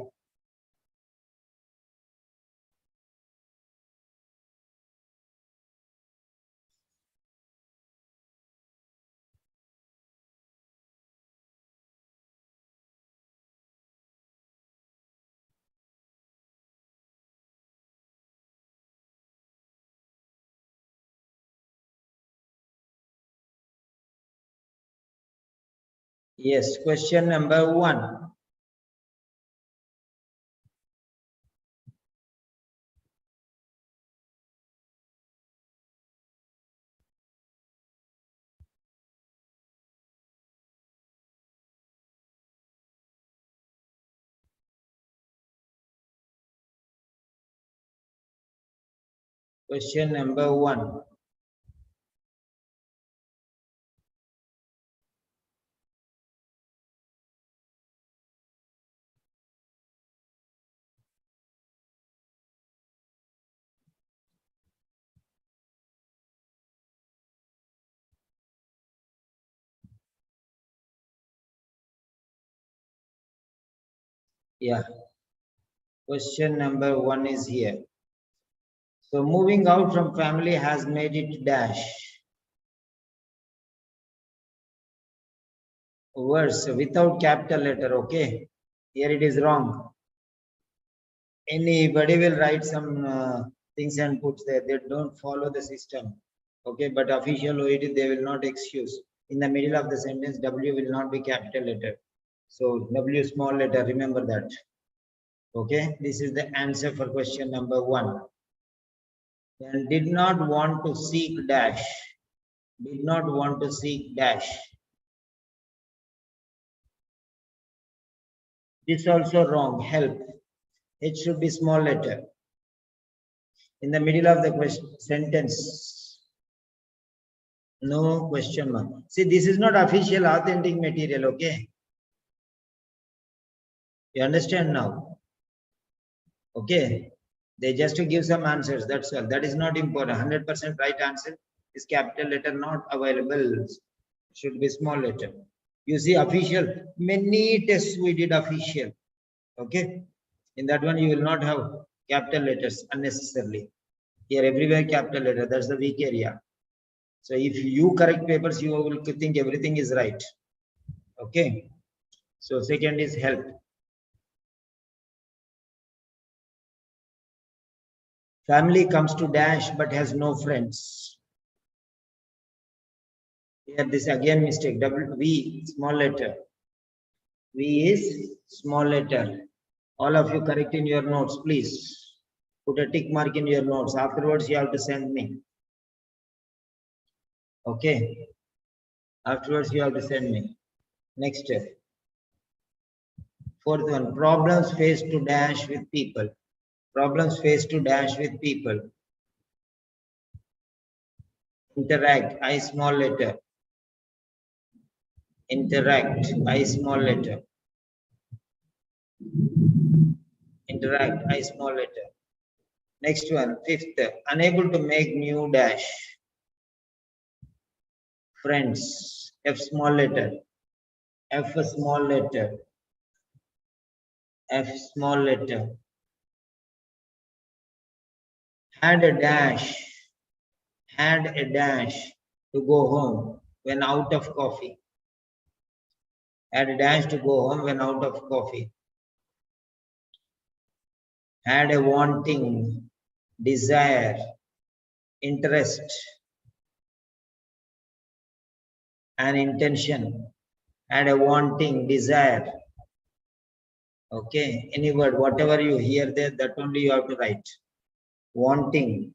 Yes, question number 1. Question number 1. Yeah. Question number 1 is here. So moving out from family has made it dash. Words without capital letter, okay? Here it is wrong. Anybody will write some things and put there. They don't follow the system. Okay, but official OET, they will not excuse. In the middle of the sentence, W will not be capital letter. So W small letter, remember that. Okay, this is the answer for question number 1. Then did not want to seek dash. Did not want to seek dash. This also wrong. Help. H should be small letter. In the middle of the sentence, no question mark. See, this is not official authentic material, okay? You understand now? Okay. They just to give some answers, that's all. That is not important. 100% right answer is capital letter, not available. Should be small letter. You see, official, many tests we did official. Okay. In that one, you will not have capital letters unnecessarily. Here, everywhere capital letter, that's the weak area. So if you correct papers, you will think everything is right. Okay. So second is help. Family comes to dash but has no friends. Here this again mistake. Double V, small letter. V is small letter. All of you correct in your notes, please. Put a tick mark in your notes. Afterwards, you have to send me. Okay. Afterwards, you have to send me. Next step. Fourth one, problems faced to dash with people. Problems faced to dash with people. Interact, I small letter. Interact, I small letter. Interact, I small letter. Next one, fifth, unable to make new dash. Friends, F small letter. F small letter. F small letter. Had a dash. Had a dash to go home when out of coffee. Had a dash to go home when out of coffee. Had a wanting, desire, interest, an intention. Had a wanting, desire. Okay, any word, whatever you hear there, that only you have to write. Wanting.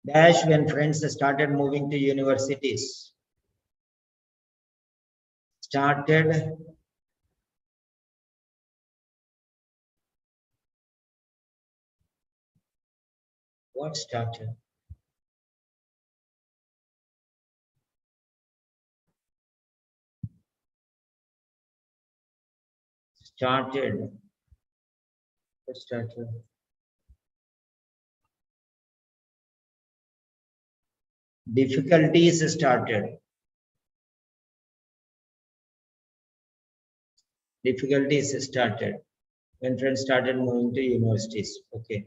Dash when friends started moving to universities. Started. What started? Started. What started? Difficulties started. Difficulties started when friends started moving to universities. Okay.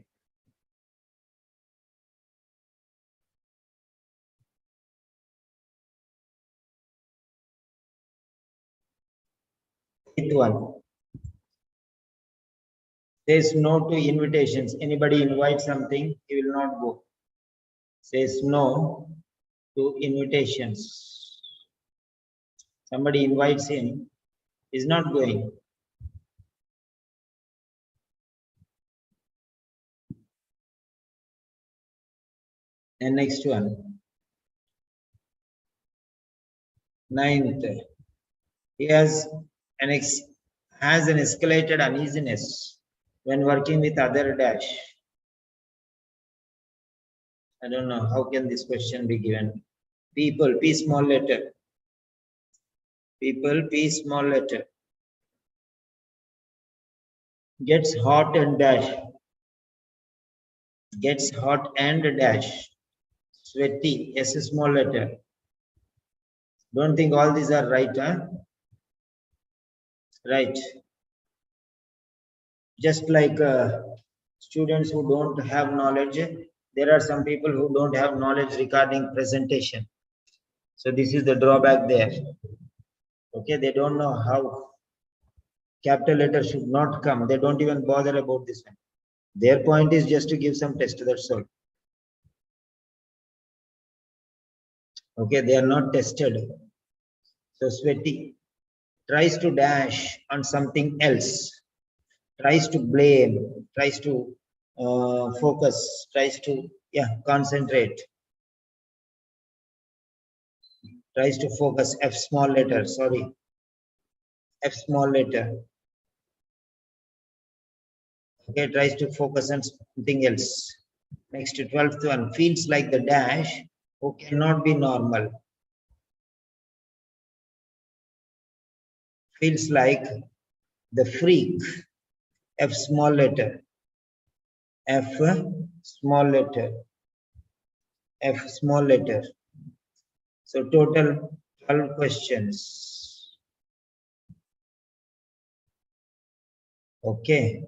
Eighth one. Says no to invitations. Anybody invite something, he will not go. Says no to invitations. Somebody invites him, he's not going. And next one. Ninth. He has an escalated uneasiness when working with other dash. I don't know how can this question be given. People, P small letter. People, P small letter. Gets hot and dash. Gets hot and dash. Sweaty, S small letter. Don't think all these are right, huh? Right. Just like students who don't have knowledge, there are some people who don't have knowledge regarding presentation. So this is the drawback there. Okay, they don't know how capital letters should not come. They don't even bother about this one. Their point is just to give some test, that's all. Okay, they are not tested. So sweaty tries to dash on something else, tries to blame, tries to focus, tries to concentrate. tries to focus. F small letter, sorry. F small letter. Okay, tries to focus on something else. Next to 12th one, feels like the dash who cannot be normal. Feels like the freak. F small letter. F small letter. F small letter. So total 12 questions. Okay.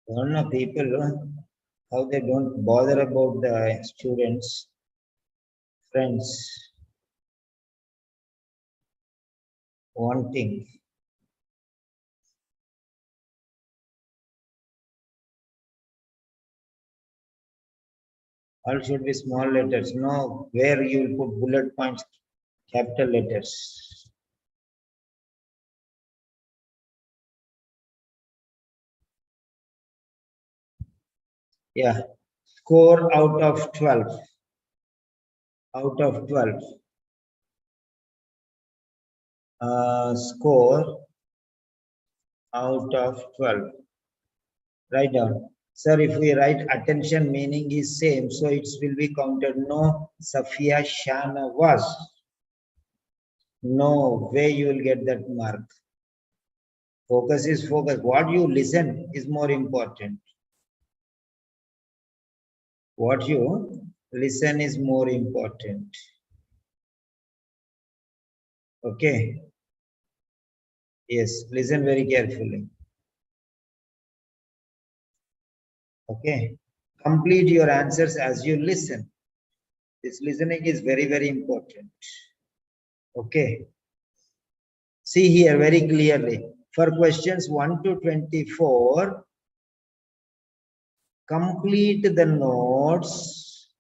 I don't know people how they don't bother about the students, friends, wanting. All should be small letters. No, where you will put bullet points, capital letters. Yeah, score out of 12. Out of 12. Score out of 12. Write down. Sir, if we write attention, meaning is same, so it will be counted. No, Safia Shana was. No way you will get that mark. Focus is focus. What you listen is more important. What you listen is more important. Okay. Yes, listen very carefully. Okay. Complete your answers as you listen. This listening is very, very important. Okay. See here very clearly. For questions 1 to 24, complete the notes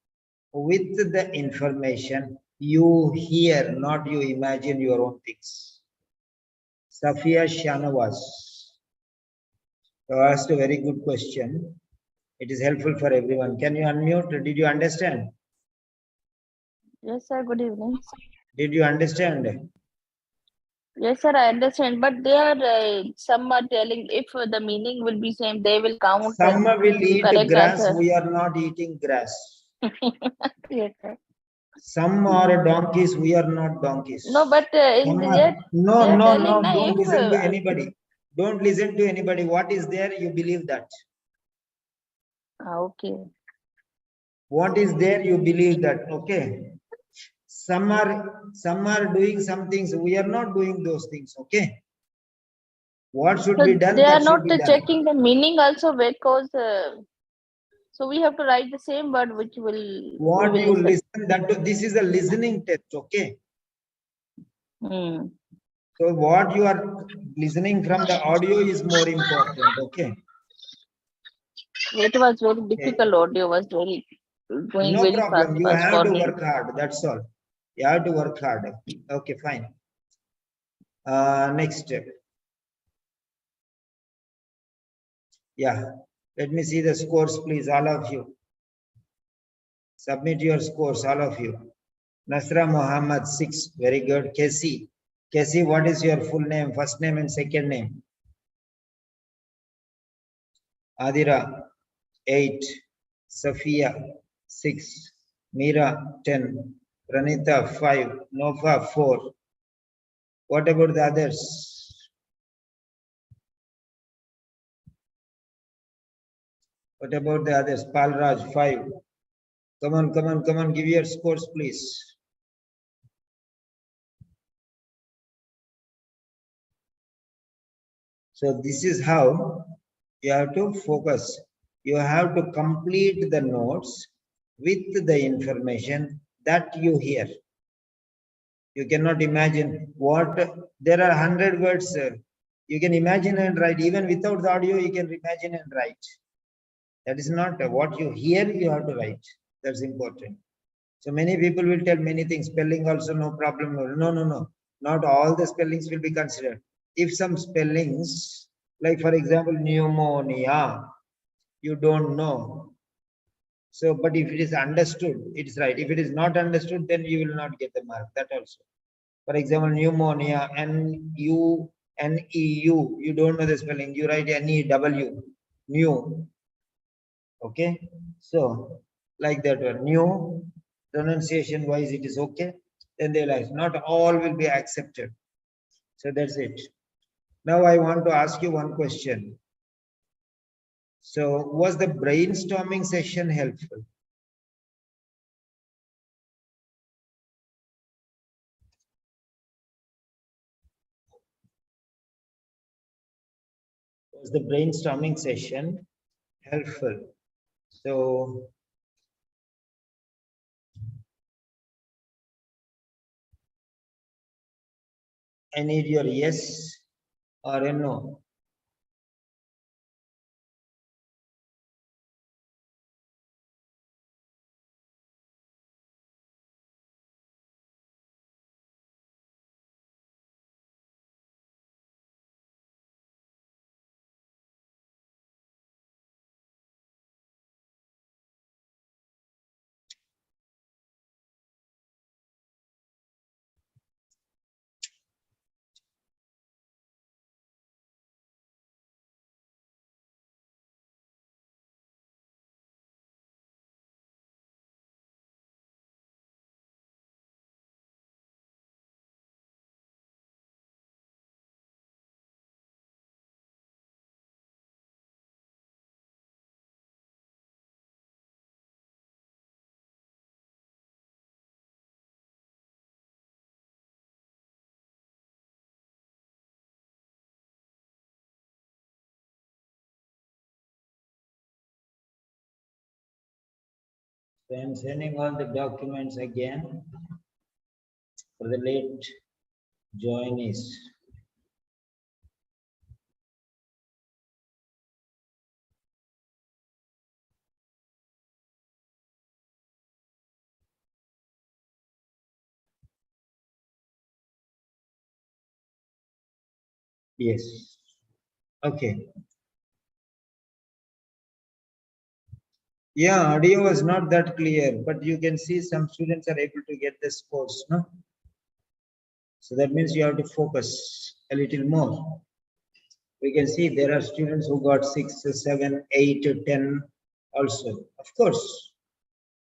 with the information you hear, not you imagine your own things. Safia Shanawaz. You asked a very good question. It is helpful for everyone. Can you unmute? Did you understand? Yes, sir. Good evening. Did you understand? Yes, sir. I understand. But they are some are telling if the meaning will be same, they will count Some will eat correct grass. answer. We are not eating grass. Yes, sir. Some are donkeys. We are not donkeys. No, but in Some the are, no, they are no, telling no. na Don't if listen to anybody. Don't listen to anybody. What is there, you believe that. okay. What is there, you believe that. Okay. Some are doing some things. We are not doing those things. Okay. What should So be done, they are that should not be done. checking the meaning also because so we have to write the same word which will What we you will listen. listen, that this is a listening test. Okay. Hmm. So what you are listening from the audio is more important. Okay. It was very difficult. Audio was very going No very fast, problem. You fast have for to me. work hard. That's all. You have to work hard. Okay, fine. Next. Yeah. Let me see the scores, please. All of you. Submit your scores, all of you. Nasra Muhammad, 6. Very good. Casey. Casey, what is your full name, first name and second name? Adira, 8. Safia, 6. Meera, 10. Pranita, 5. Nofa, 4. What about the others? What about the others? Palraj, 5. Come on, come on, come on. Give your scores, please. So this is how you have to focus. You have to complete the notes with the information that you hear. You cannot imagine what, there are 100 words, sir. You can imagine and write, even without the audio, you can imagine and write. That is not what you hear, you have to write. That's important. So many people will tell many things, spelling also no problem. No. Not all the spellings will be considered. If some spellings, like for example, pneumonia, you don't know. So, but if it is understood, it's right. If it is not understood, then you will not get the mark. That also. For example, pneumonia, N-U-N-E-U, you don't know the spelling. You write N-E-W, new. Okay. So, like that one, new, pronunciation wise, it is okay. Then they like, not all will be accepted. So that's it. Now I want to ask you one question. So was the brainstorming session helpful? Was the brainstorming session helpful? So I need your yes or a no. So I'm sending all the documents again for the late joinees. Yes. Okay. Yeah, audio was not that clear, but you can see some students are able to get the scores, no? So that means you have to focus a little more. We can see there are students who got 6, 7, 8, 10 also. Of course,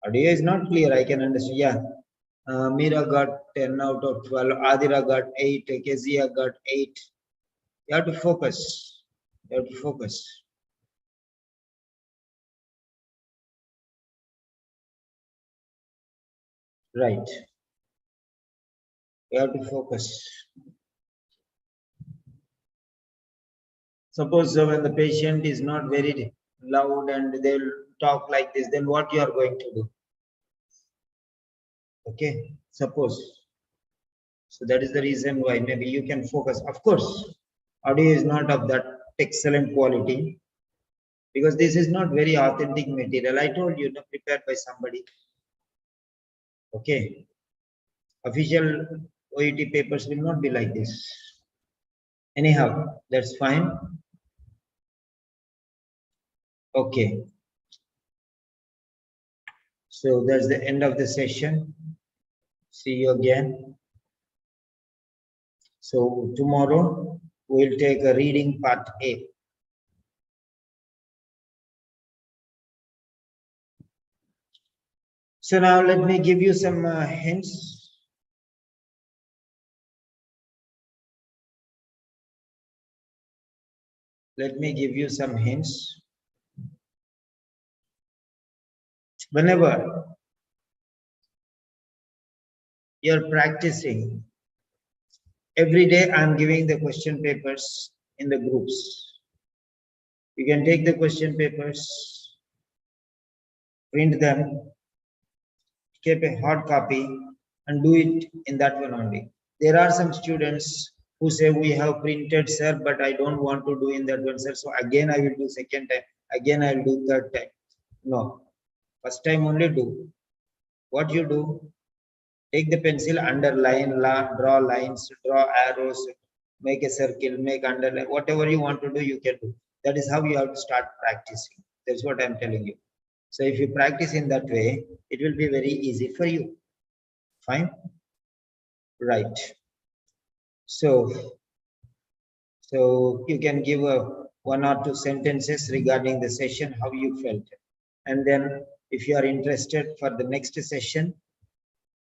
audio is not clear, I can understand. Yeah, Mira got 10 out of 12, Adira got 8, Kezia got 8. You have to focus. You have to focus. Right. You have to focus. Suppose when the patient is not very loud and they'll talk like this, then what you are going to do? Okay, suppose. So that is the reason why maybe you can focus. Of course, audio is not of that excellent quality because this is not very authentic material. I told you, prepared by somebody. Okay. Official OET papers will not be like this. Anyhow, that's fine. Okay. So that's the end of the session. See you again. So tomorrow we'll take a reading part A. So now let me give you some hints. Let me give you some hints. Whenever you're practicing, every day I'm giving the question papers in the groups. You can take the question papers, print them, keep a hard copy, and do it in that one only. There are some students who say we have printed, sir, but I don't want to do in that one, sir. So again, I will do second time. Again, I will do third time. No, first time only do. What you do? Take the pencil, underline, draw lines, draw arrows, make a circle, make underline, whatever you want to do, you can do. That is how you have to start practicing. That's what I'm telling you. So if you practice in that way, it will be very easy for you. Fine? Right. So you can give one or two sentences regarding the session, how you felt. And then if you are interested for the next session,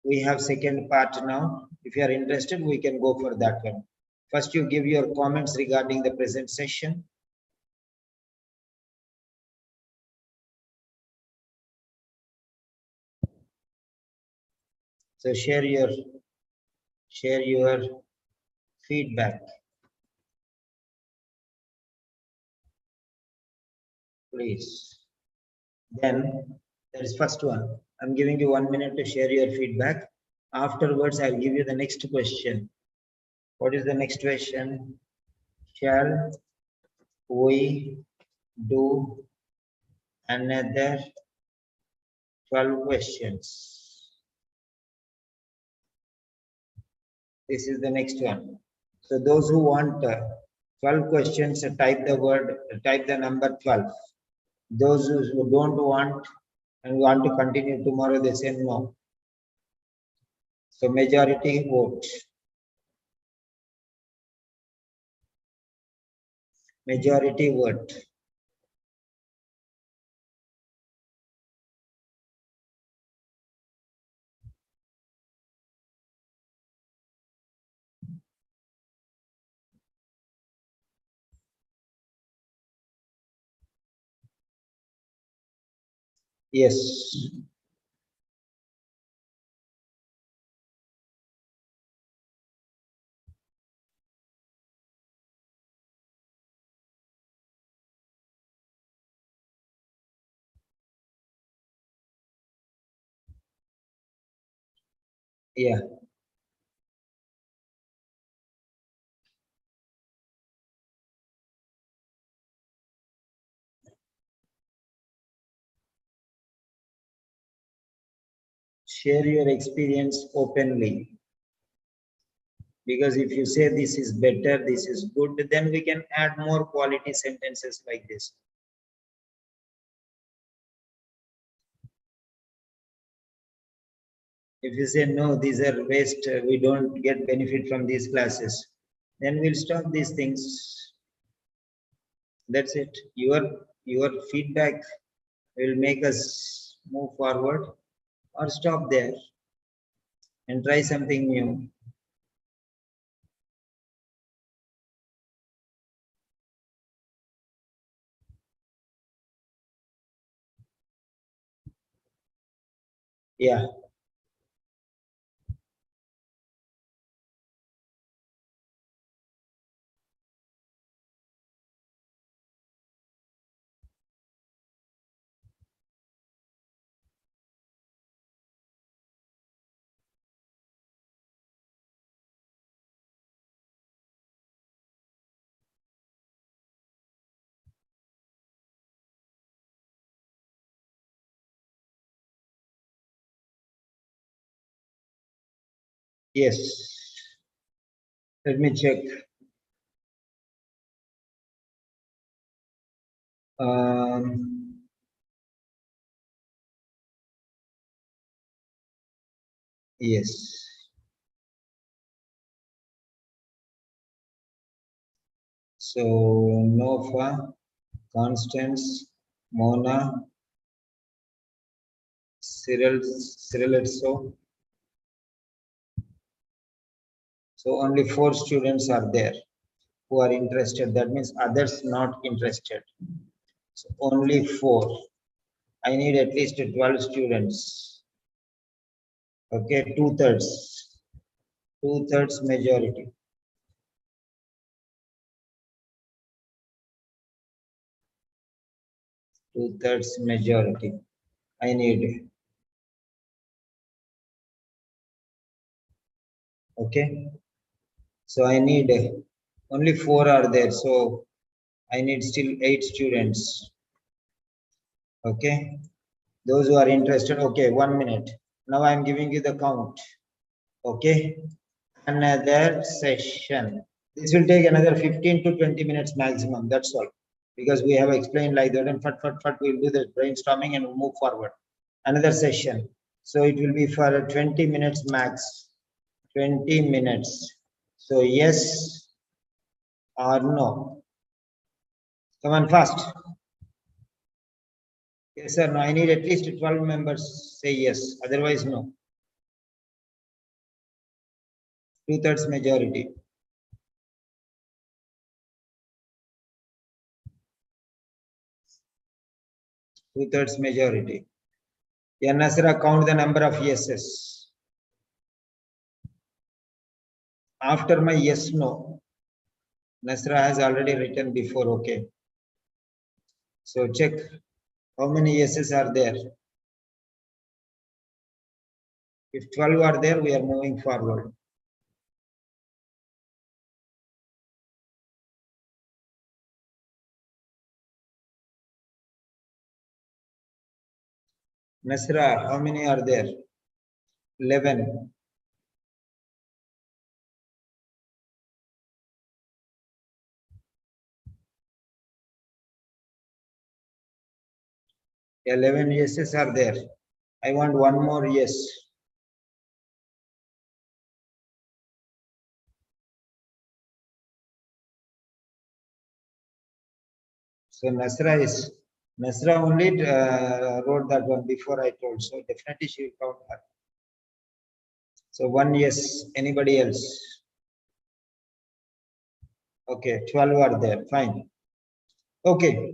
we have second part now. If you are interested, we can go for that one. First, you give your comments regarding the present session. So share your feedback, please. Then that is first one. I'm giving you 1 minute to share your feedback. Afterwards, I'll give you the next question. What is the next question? Shall we do another 12 questions? This is the next one. So those who want 12 questions, type the number 12. Those who don't want and want to continue tomorrow, they say no. So majority vote. Majority vote. Yes. Yeah. Share your experience openly. Because if you say this is better, this is good, then we can add more quality sentences like this. If you say no, these are waste, we don't get benefit from these classes, then we'll stop these things. That's it. Your feedback will make us move forward or stop there and try something new. Yeah. Yes. Let me check. Yes. So Nofa, Constance, Mona, Cyril, so only 4 students are there who are interested. That means others not interested. So only 4. I need at least 12 students. Okay, 2/3. 2/3 majority. 2/3 majority. I need. Okay. So I need only 4 are there. So I need still 8 students. Okay. Those who are interested. Okay. 1 minute. Now I'm giving you the count. Okay. Another session. This will take another 15 to 20 minutes maximum. That's all. Because we have explained like that, and we'll do the brainstorming and we'll move forward. Another session. So it will be for 20 minutes max. 20 minutes. So yes or no. Come on fast. Yes or no. I need at least 12 members say yes. Otherwise, no. 2/3 majority. 2/3 majority. Yeah, Nasra, count the number of yeses. After my yes, no. Nasra has already written before, okay. So check how many yeses are there. If 12 are there, we are moving forward. Nasra, how many are there? 11. 11 yeses are there. I want one more yes. So Nasra only wrote that one before I told. So definitely she will count her. So 1 yes. Anybody else? Okay, 12 are there. Fine. Okay,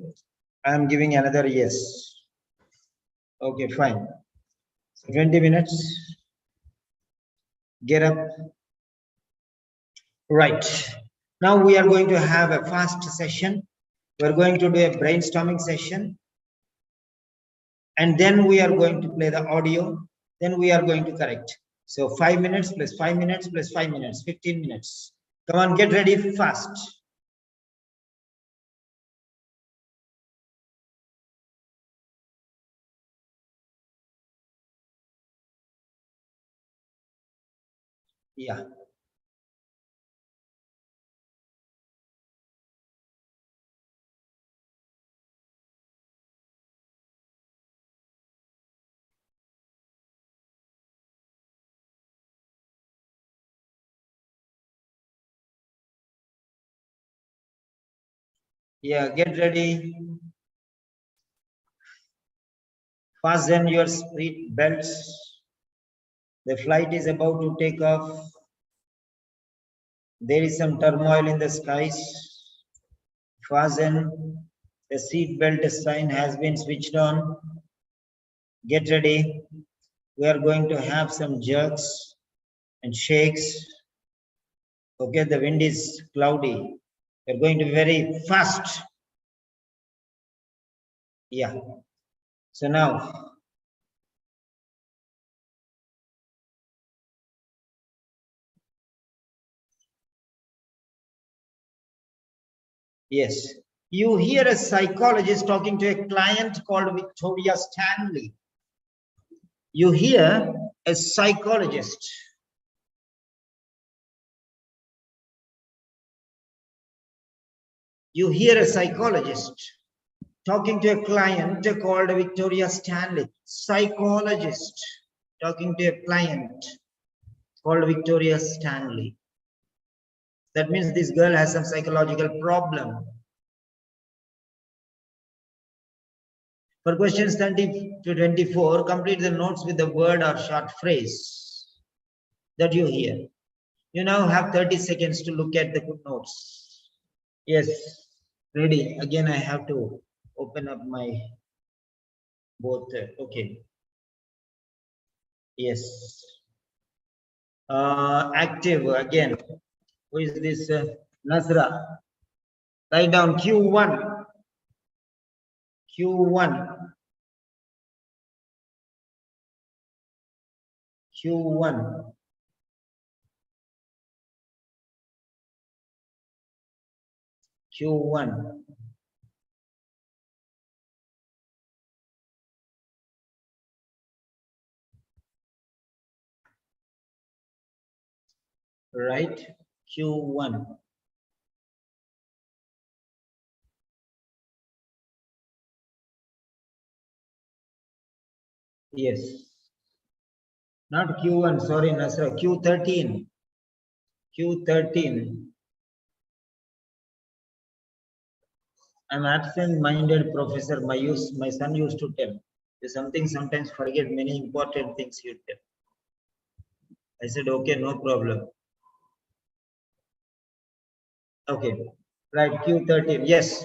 I am giving another yes. Okay, fine. So 20 minutes. Get up. Right. Now we are going to have a fast session. We're going to do a brainstorming session. And then we are going to play the audio. Then we are going to correct. So 5 minutes plus 5 minutes plus 5 minutes, 15 minutes. Come on, get ready fast. Yeah. Yeah, get ready. Fasten your seat belts. The flight is about to take off. There is some turmoil in the skies. Fasten. The seat belt sign has been switched on. Get ready. We are going to have some jerks and shakes. Okay, the wind is cloudy. We're going to be very fast. Yeah. So now, yes, you hear a psychologist talking to a client called Victoria Stanley. You hear a psychologist. You hear a psychologist talking to a client called Victoria Stanley. Psychologist talking to a client called Victoria Stanley. That means this girl has some psychological problem. For questions 30 to 24, complete the notes with the word or short phrase that you hear. You now have 30 seconds to look at the notes. Yes, ready. Again, I have to open up my both. Okay. Yes. Active again. Who is this? Nasra. Write down Q1. Q1. Q1. Q1. Right? Q1. Yes. Not Q1, sorry, Nasra. Q13. Q13. I'm absent-minded professor. My son used to tell. There's something sometimes forget many important things you tell. I said, okay, no problem. Okay. Right, Q13. Yes.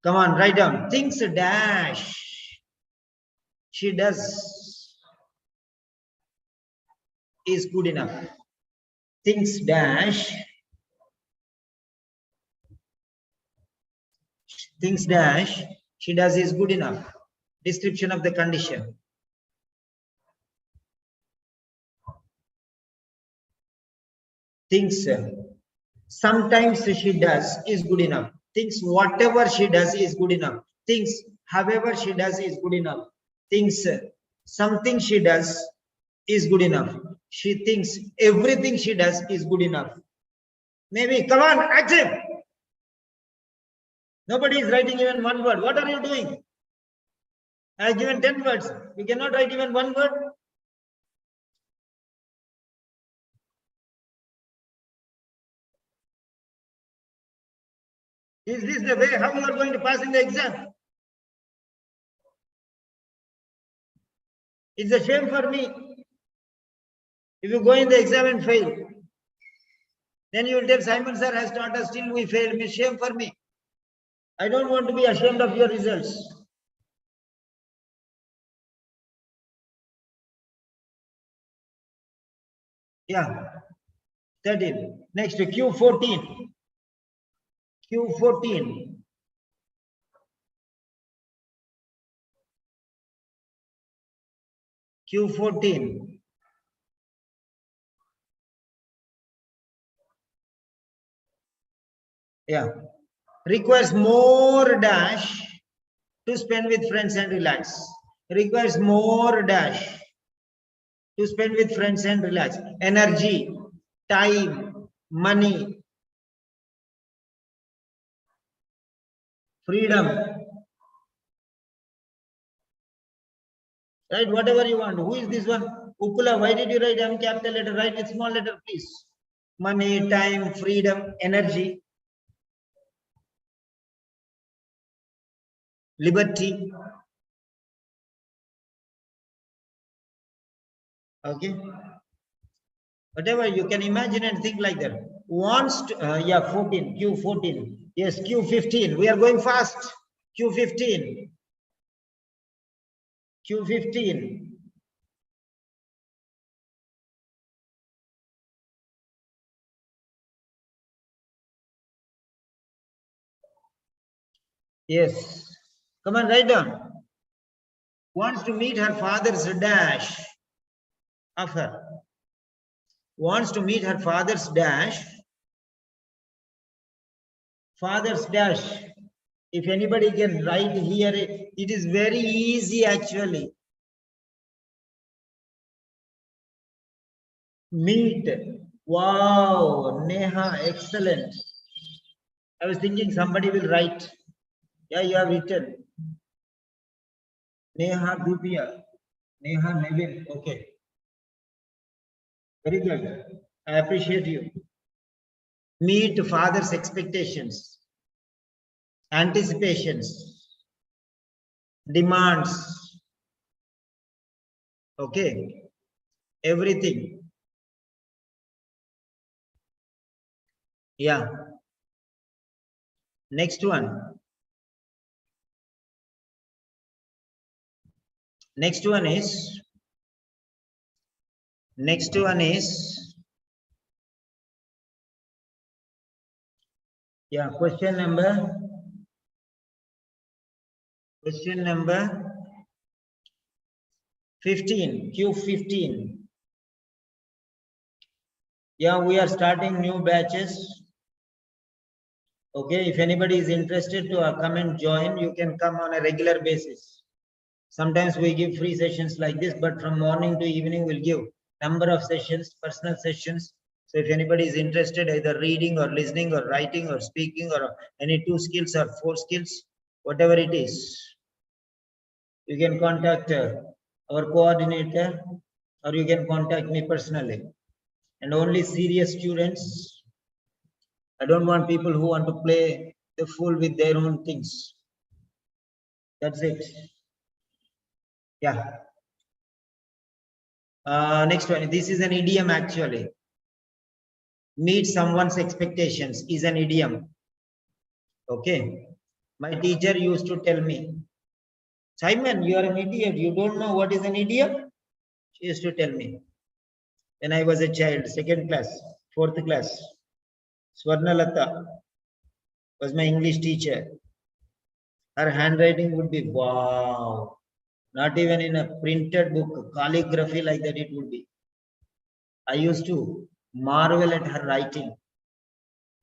Come on, write down. Things dash. She does is good enough. Things dash. Things dash. She does is good enough. Description of the condition. Things sometimes she does is good enough. Things whatever she does is good enough. Things however she does is good enough. Things something she does is good enough. She thinks everything she does is good enough. Maybe, come on, active. Nobody is writing even one word. What are you doing? I have given 10 words. You cannot write even one word. Is this the way how you are going to pass in the exam? It's a shame for me. If you go in the exam and fail, then you will tell Simon sir has taught us till we failed. It's shame for me. I don't want to be ashamed of your results. Yeah. 13. Next Q14. Q14. Q14. Yeah. Requires more dash to spend with friends and relax. Requires more dash to spend with friends and relax. Energy, time, money, freedom. Right, whatever you want. Who is this one? Ukula, why did you write M capital letter? Write it small letter, please. Money, time, freedom, energy, liberty. Okay. Whatever you can imagine and think like that. Wants to, yeah, 14, Q14. Yes, Q15. We are going fast. Q15. Q15. Yes. Come on, write down. Wants to meet her father's dash of her. Wants to meet her father's dash. Father's dash. If anybody can write here, it is very easy actually. Meet. Wow, Neha, excellent. I was thinking somebody will write. Yeah, you have written. Neha Dubia. Neha Neville. Okay. Very good. I appreciate you. Meet father's expectations, anticipations, demands. Okay. Everything. Yeah. Next one. Next one is yeah, question number 15, Q15. Yeah, we are starting new batches. Okay, if anybody is interested to come and join, you can come on a regular basis. Sometimes we give free sessions like this, but from morning to evening we'll give number of sessions, personal sessions. So if anybody is interested, either reading or listening or writing or speaking or any 2 skills or 4 skills, whatever it is, you can contact our coordinator or you can contact me personally. And only serious students. I don't want people who want to play the fool with their own things. That's it. Yeah. Next one. This is an idiom actually. Meet someone's expectations is an idiom. Okay. My teacher used to tell me, Simon, you are an idiot. You don't know what is an idiom? She used to tell me. When I was a child, 2nd class, 4th class, Swarnalata was my English teacher. Her handwriting would be wow. Not even in a printed book, calligraphy like that it would be. I used to marvel at her writing.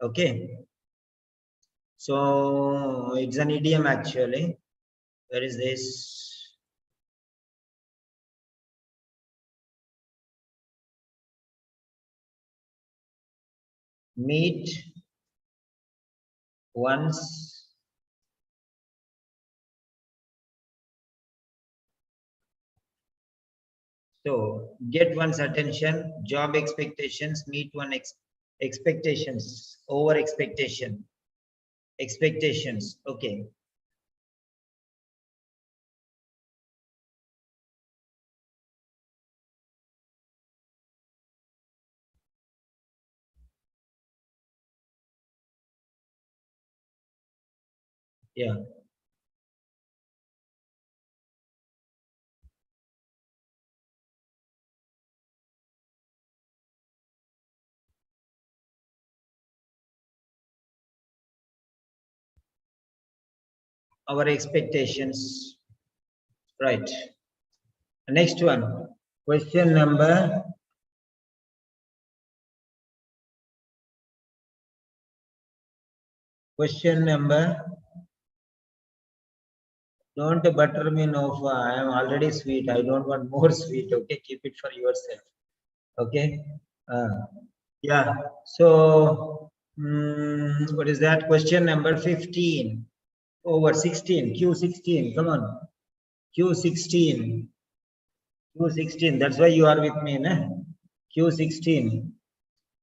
Okay. So it's an idiom actually. Where is this? Meet once so get one's attention, job expectations, meet one expectations, over expectation, expectations. Okay. Yeah. Our expectations. Right. Next one. Question number don't butter me no, I am already sweet. I don't want more sweet. Okay, keep it for yourself. Okay. Yeah. So what is that? Question number 15 over 16. Q16. Come on. Q16. Q16. That's why you are with me, nah? Q16.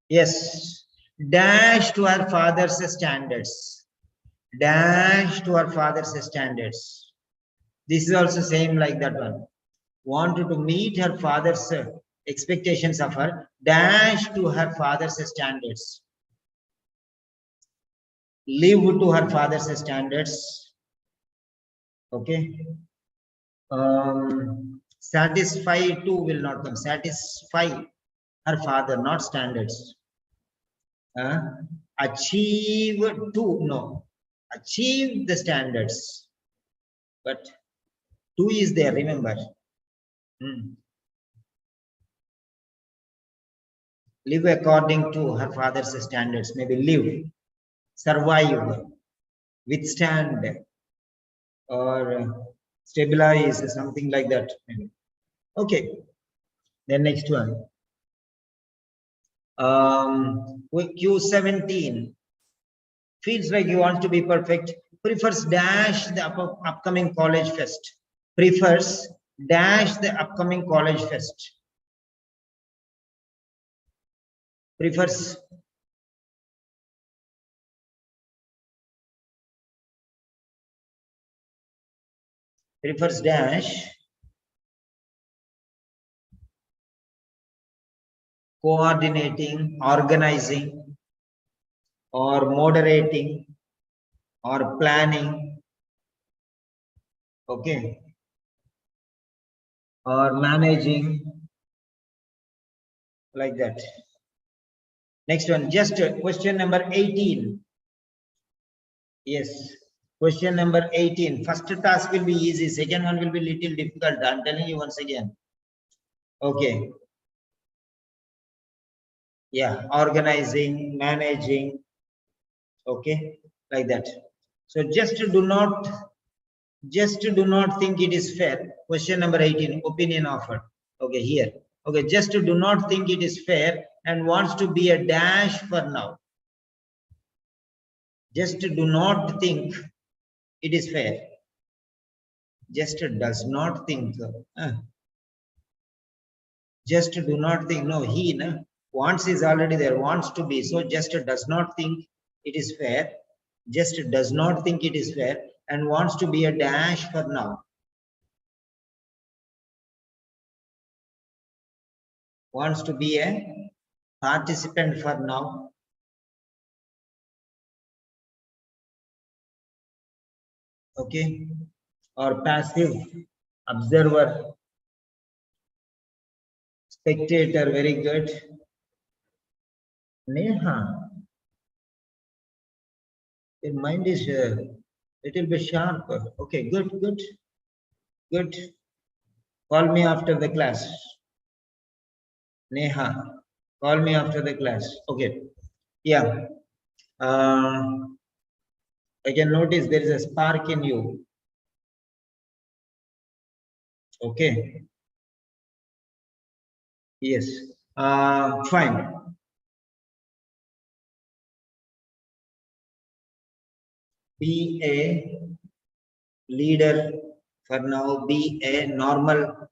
Yes. Dash to our father's standards. Dash to our father's standards. This is also same like that one. Wanted to meet her father's expectations of her. Dash to her father's standards. Live to her father's standards. Okay. Satisfy to will not come. Satisfy her father, not standards. Achieve to, no. Achieve the standards. But to is there, remember. Live according to her father's standards. Maybe live, survive, withstand, or stabilize, something like that. Maybe. Okay. Then next one. Q17 feels like you want to be perfect, prefers dash the upcoming college fest, prefers dash the upcoming college fest, prefers dash coordinating, organizing, or moderating, or planning, okay, or managing, like that. Next one, just question number 18. Yes, question number 18. First task will be easy, second one will be little difficult. I'm telling you once again. Okay. Yeah, organizing, managing. Okay. like that. So just do not think it is fair. Question number 18, opinion offered. Okay, here. Okay, just do not think it is fair and wants to be a dash for now. Just do not think it is fair. Just does not think. Just do not think. No, he wants is already there. Wants to be. So just does not think it is fair. Just does not think it is fair and wants to be a dash for now. Wants to be a participant for now. Okay. Or passive observer. Spectator, very good. Neha, your mind is little bit sharp. Okay, good. Call me after the class. Neha, call me after the class. Okay, yeah. I can notice there is a spark in you. Okay. Yes. Fine. Be a leader for now. Be a normal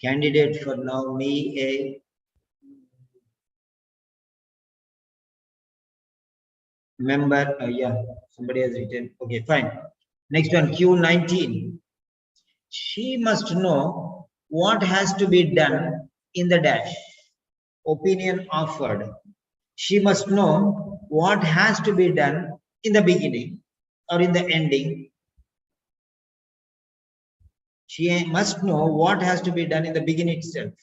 candidate for now. Be a member. Yeah, somebody has written. Okay, fine. Next one, Q19. She must know what has to be done in the dash. Opinion offered. She must know what has to be done in the beginning or in the ending. She must know what has to be done in the beginning itself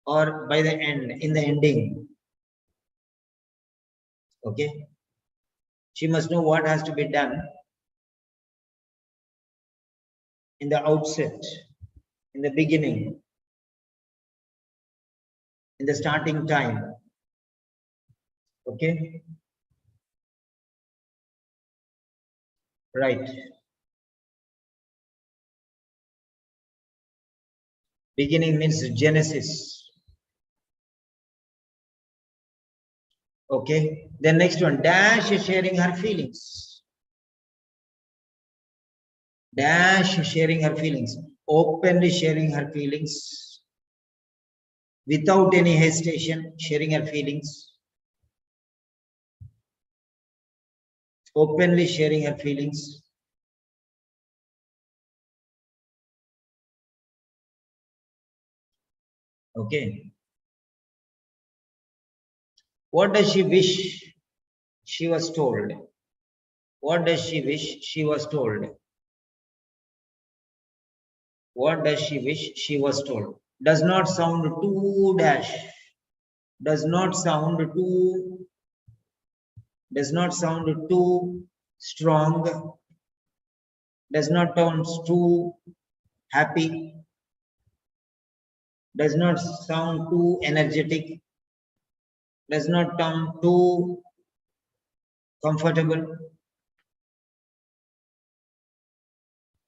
or by the end, in the ending. Okay. She must know what has to be done in the outset, in the beginning, in the starting time. Okay. Right. Beginning means Genesis. Okay. Then next one, dash is sharing her feelings. Dash sharing her feelings. Openly sharing her feelings. Without any hesitation, sharing her feelings. Openly sharing her feelings. Okay. What does she wish she was told? What does she wish she was told? What does she wish she was told? Does not sound too dash. Does not sound too strong. Does not sound too happy. Does not sound too energetic. Does not sound too comfortable.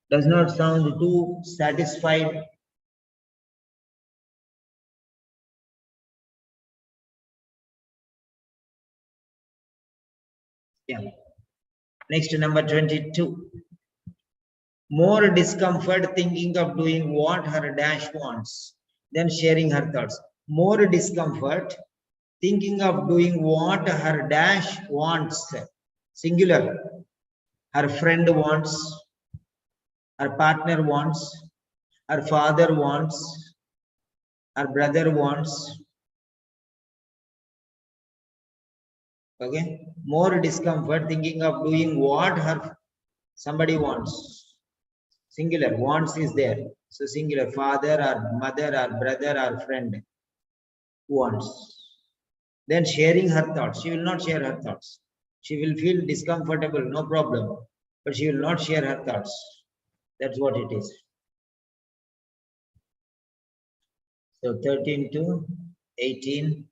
Does not sound too satisfied. Yeah. Next, number 22. More discomfort thinking of doing what her dash wants than sharing her thoughts. More discomfort thinking of doing what her dash wants. Singular. Her friend wants, her partner wants, her father wants, her brother wants. Okay. More discomfort thinking of doing what somebody wants. Singular. Wants is there. So singular. Father or mother or brother or friend wants. Then sharing her thoughts. She will not share her thoughts. She will feel discomfortable, no problem. But she will not share her thoughts. That's what it is. So 13 to 18.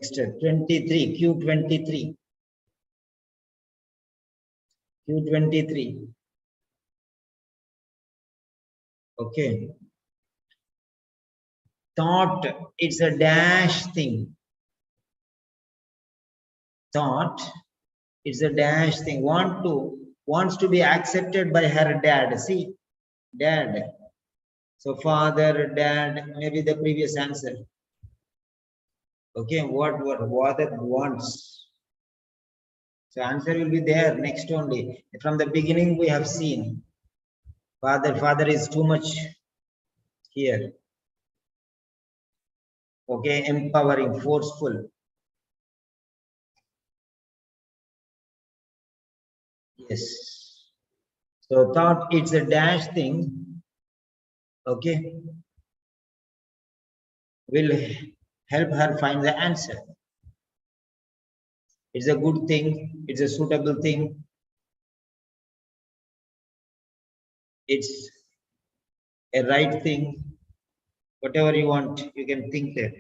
Next, 23, Q23. Q23. Okay. Thought, it's a dash thing. Thought, it's a dash thing. Wants to be accepted by her dad. See, dad. So father, dad, maybe the previous answer. Okay, what wants. So answer will be there next only. From the beginning we have seen. Father is too much here. Okay, empowering, forceful. Yes. So thought, it's a dash thing. Okay. Will help her find the answer. It's a good thing. It's a suitable thing. It's a right thing. Whatever you want, you can think there.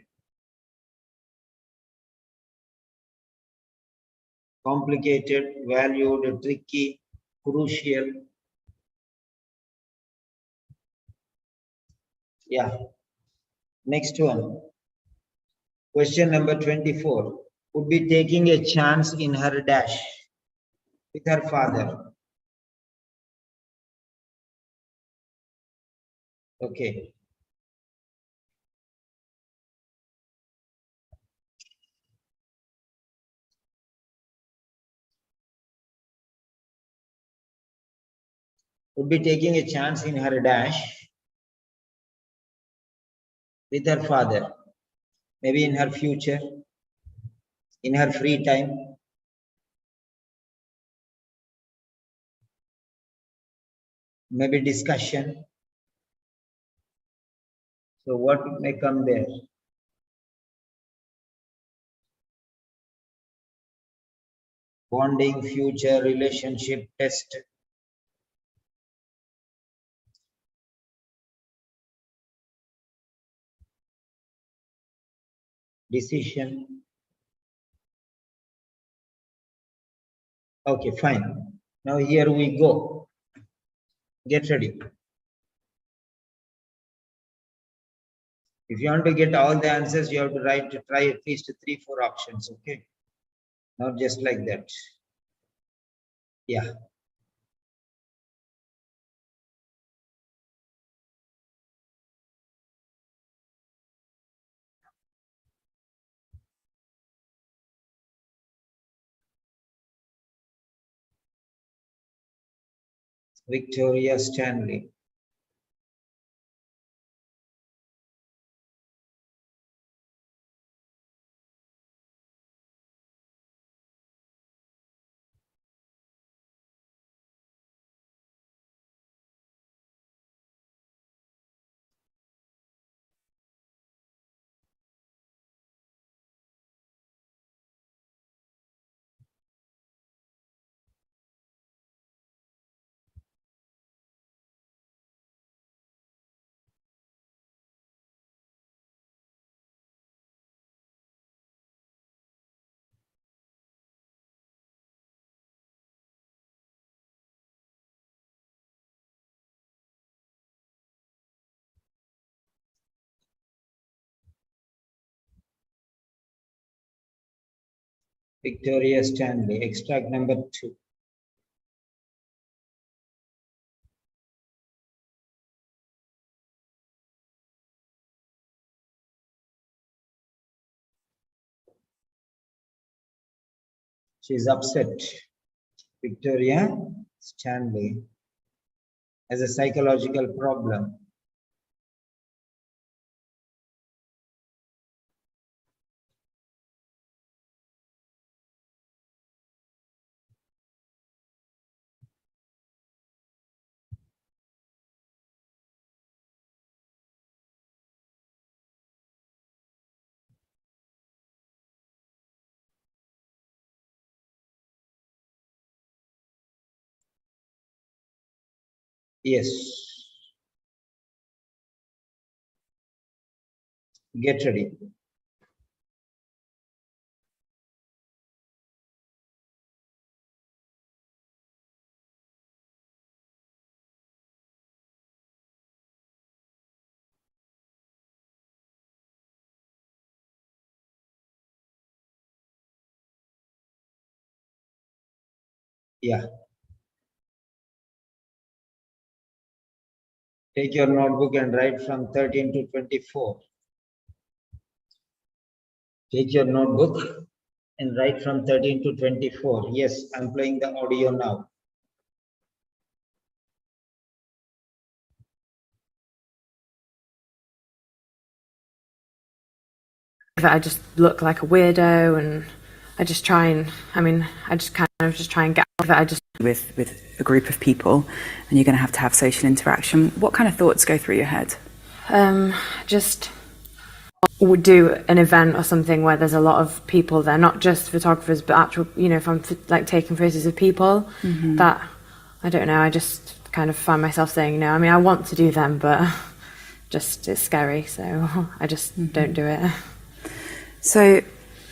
Complicated, valued, tricky, crucial. Yeah. Next one. Question number 24. Would be taking a chance in her dash with her father. Okay. Would be taking a chance in her dash with her father. Maybe in her future, in her free time. Maybe discussion. So what may come there? Bonding, future, relationship, test. Decision. Okay, fine. Now here we go. Get ready. If you want to get all the answers, you have to try at least 3-4 options. Okay. Not just like that. Yeah. Victoria Stanley. Victoria Stanley. Extract number 2. She is upset. Victoria Stanley has a psychological problem. Yes. Get ready. Yeah. Take your notebook and write from 13 to 24. Take your notebook and write from 13 to 24. Yes, I'm playing the audio now. That I just look like a weirdo, and I just try and, I just kind of just try and get out of it. I just with a group of people, and you're going to have social interaction. What kind of thoughts go through your head? just would do an event or something where there's a lot of people there, not just photographers, but actual, if I'm like taking photos of people, that, I don't know, I just kind of find myself saying no. I want to do them, but just it's scary, so I just don't do it. So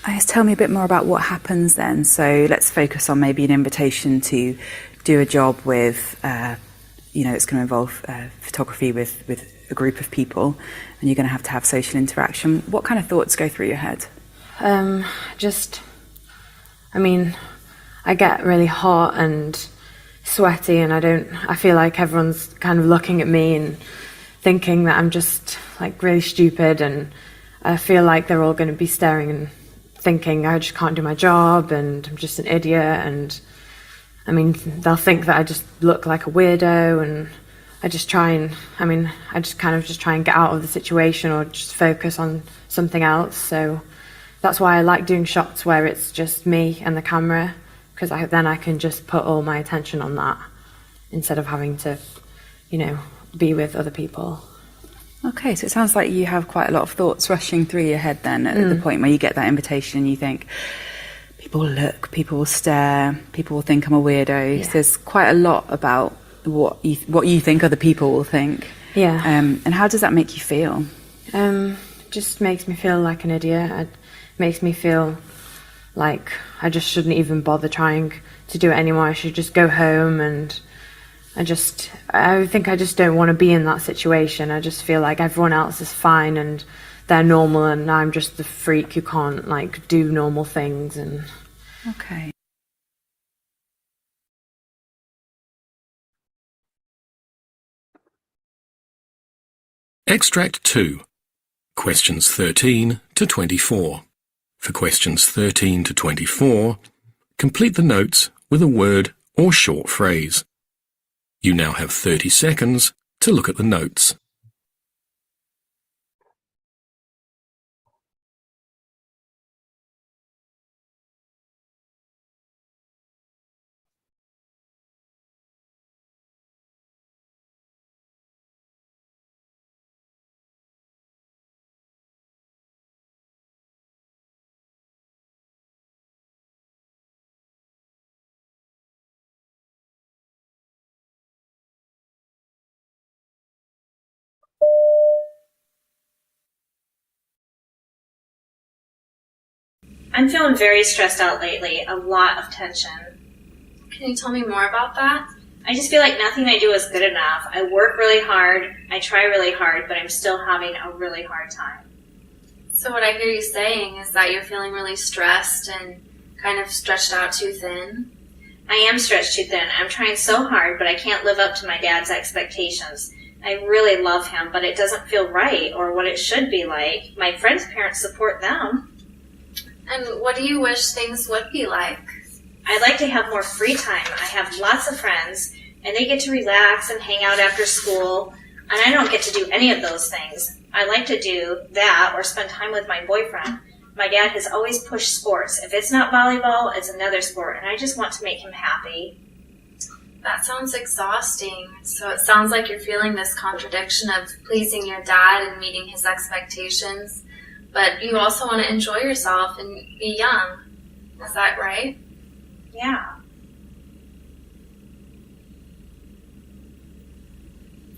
I guess tell me a bit more about what happens then. So let's focus on maybe an invitation to do a job with, it's going to involve photography with a group of people, and you're going to have social interaction. What kind of thoughts go through your head? I get really hot and sweaty, and I feel like everyone's kind of looking at me and thinking that I'm just like really stupid, and I feel like they're all going to be staring and thinking I just can't do my job and I'm just an idiot, and they'll think that I just look like a weirdo, and I just try and I just kind of just try and get out of the situation or just focus on something else. So that's why I like doing shots where it's just me and the camera, because then I can just put all my attention on that instead of having to be with other people. Okay, so it sounds like you have quite a lot of thoughts rushing through your head then at the point where you get that invitation and you think, people will look, people will stare, people will think I'm a weirdo. Yeah. So there's quite a lot about what you think other people will think. Yeah. And how does that make you feel? Just makes me feel like an idiot. It makes me feel like I just shouldn't even bother trying to do it anymore. I should just go home, and I think I just don't want to be in that situation. I just feel like everyone else is fine and they're normal, and I'm just the freak who can't do normal things. And Okay. Extract 2. Questions 13 to 24. For questions 13 to 24, complete the notes with a word or short phrase. You now have 30 seconds to look at the notes. I'm feeling very stressed out lately, a lot of tension. Can you tell me more about that? I just feel like nothing I do is good enough. I work really hard, I try really hard, but I'm still having a really hard time. So what I hear you saying is that you're feeling really stressed and kind of stretched out too thin? I am stretched too thin. I'm trying so hard, but I can't live up to my dad's expectations. I really love him, but it doesn't feel right or what it should be like. My friends' parents support them. And what do you wish things would be like? I'd like to have more free time. I have lots of friends, and they get to relax and hang out after school, and I don't get to do any of those things. I like to do that or spend time with my boyfriend. My dad has always pushed sports. If it's not volleyball, it's another sport, and I just want to make him happy. That sounds exhausting. So it sounds like you're feeling this contradiction of pleasing your dad and meeting his expectations, but you also want to enjoy yourself and be young. Is that right? Yeah.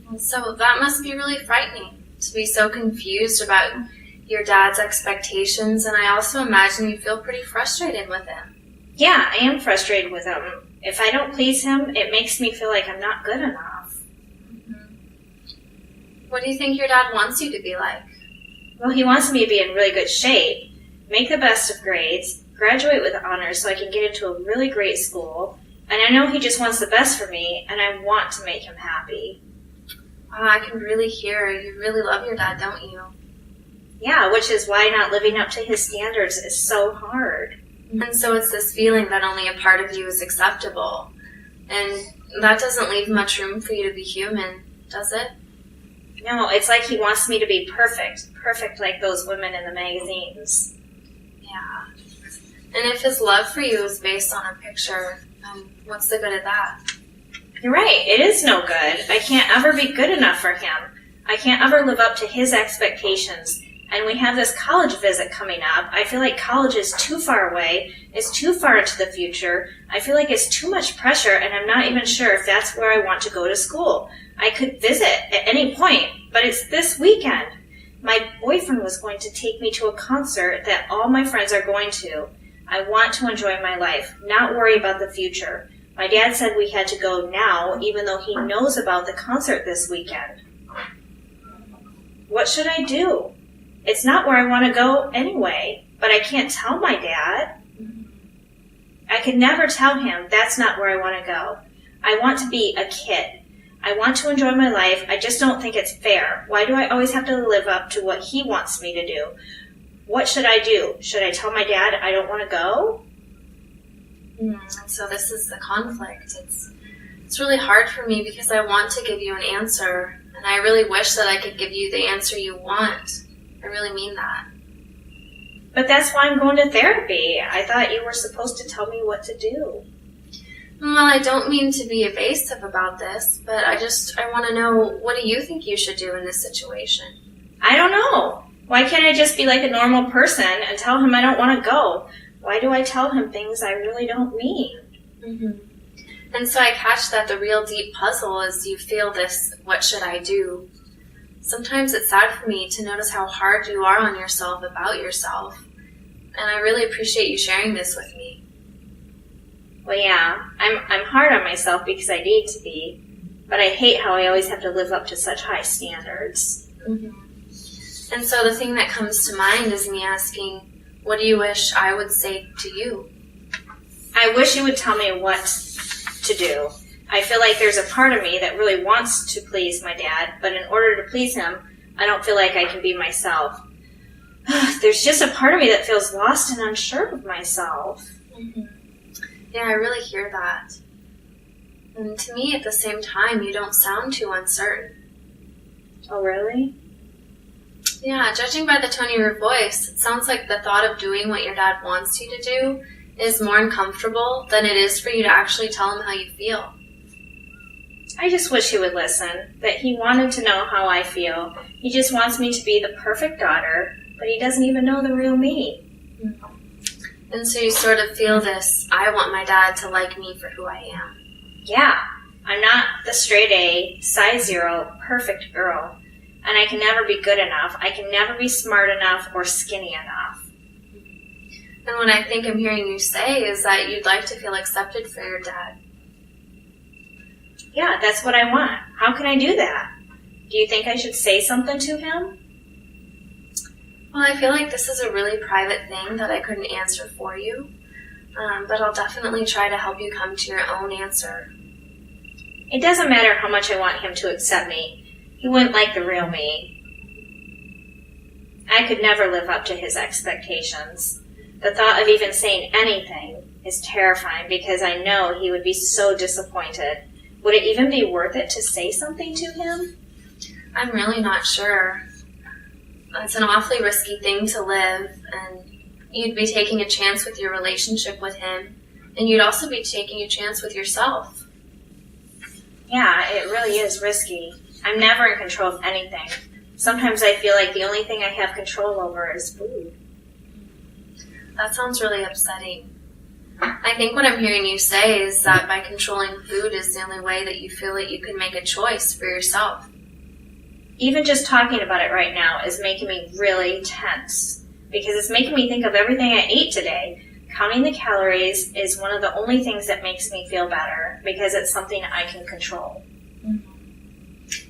And so that must be really frightening, to be so confused about your dad's expectations, and I also imagine you feel pretty frustrated with him. Yeah, I am frustrated with him. If I don't please him, it makes me feel like I'm not good enough. What do you think your dad wants you to be like? Well, he wants me to be in really good shape, make the best of grades, graduate with honors so I can get into a really great school, And I know he just wants the best for me, and I want to make him happy. I can really hear you really love your dad, don't you? Yeah, which is why not living up to his standards is so hard. And so it's this feeling that only a part of you is acceptable. And that doesn't leave much room for you to be human, does it? No, it's like he wants me to be perfect. Perfect like those women in the magazines. Yeah. And if his love for you is based on a picture, then what's the good of that? You're right, it is no good. I can't ever be good enough for him. I can't ever live up to his expectations. And we have this college visit coming up. I feel like college is too far away. It's too far into the future. I feel like it's too much pressure, and I'm not even sure if that's where I want to go to school. I could visit at any point, but it's this weekend. My boyfriend was going to take me to a concert that all my friends are going to. I want to enjoy my life, not worry about the future. My dad said we had to go now, even though he knows about the concert this weekend. What should I do? It's not where I want to go anyway, but I can't tell my dad. I could never tell him that's not where I want to go. I want to be a kid. I want to enjoy my life. I just don't think it's fair. Why do I always have to live up to what he wants me to do? What should I do? Should I tell my dad I don't want to go? So this is the conflict. It's really hard for me because I want to give you an answer, and I really wish that I could give you the answer you want. I really mean that. But that's why I'm going to therapy. I thought you were supposed to tell me what to do. Well, I don't mean to be evasive about this, but I want to know, what do you think you should do in this situation? I don't know. Why can't I just be like a normal person and tell him I don't want to go? Why do I tell him things I really don't mean? And so I catch that the real deep puzzle is you feel this, what should I do? Sometimes it's sad for me to notice how hard you are on yourself about yourself. And I really appreciate you sharing this with me. Well, yeah, I'm hard on myself because I need to be, but I hate how I always have to live up to such high standards. And so the thing that comes to mind is me asking, what do you wish I would say to you? I wish you would tell me what to do. I feel like there's a part of me that really wants to please my dad, but in order to please him, I don't feel like I can be myself. There's just a part of me that feels lost and unsure of myself. Yeah, I really hear that. And to me, at the same time, you don't sound too uncertain. Oh, really? Yeah, judging by the tone of your voice, it sounds like the thought of doing what your dad wants you to do is more uncomfortable than it is for you to actually tell him how you feel. I just wish he would listen, that he wanted to know how I feel. He just wants me to be the perfect daughter, but he doesn't even know the real me. And so you sort of feel this, I want my dad to like me for who I am. Yeah, I'm not the straight A, size 0, perfect girl. And I can never be good enough. I can never be smart enough or skinny enough. And what I think I'm hearing you say is that you'd like to feel accepted for your dad. Yeah, that's what I want. How can I do that? Do you think I should say something to him? Well, I feel like this is a really private thing that I couldn't answer for you, but I'll definitely try to help you come to your own answer. It doesn't matter how much I want him to accept me. He wouldn't like the real me. I could never live up to his expectations. The thought of even saying anything is terrifying because I know he would be so disappointed. Would it even be worth it to say something to him? I'm really not sure. It's an awfully risky thing to live, and you'd be taking a chance with your relationship with him, and you'd also be taking a chance with yourself. Yeah, it really is risky. I'm never in control of anything. Sometimes I feel like the only thing I have control over is food. That sounds really upsetting. I think what I'm hearing you say is that by controlling food is the only way that you feel that you can make a choice for yourself. Even just talking about it right now is making me really tense because it's making me think of everything I ate today. Counting the calories is one of the only things that makes me feel better because it's something I can control.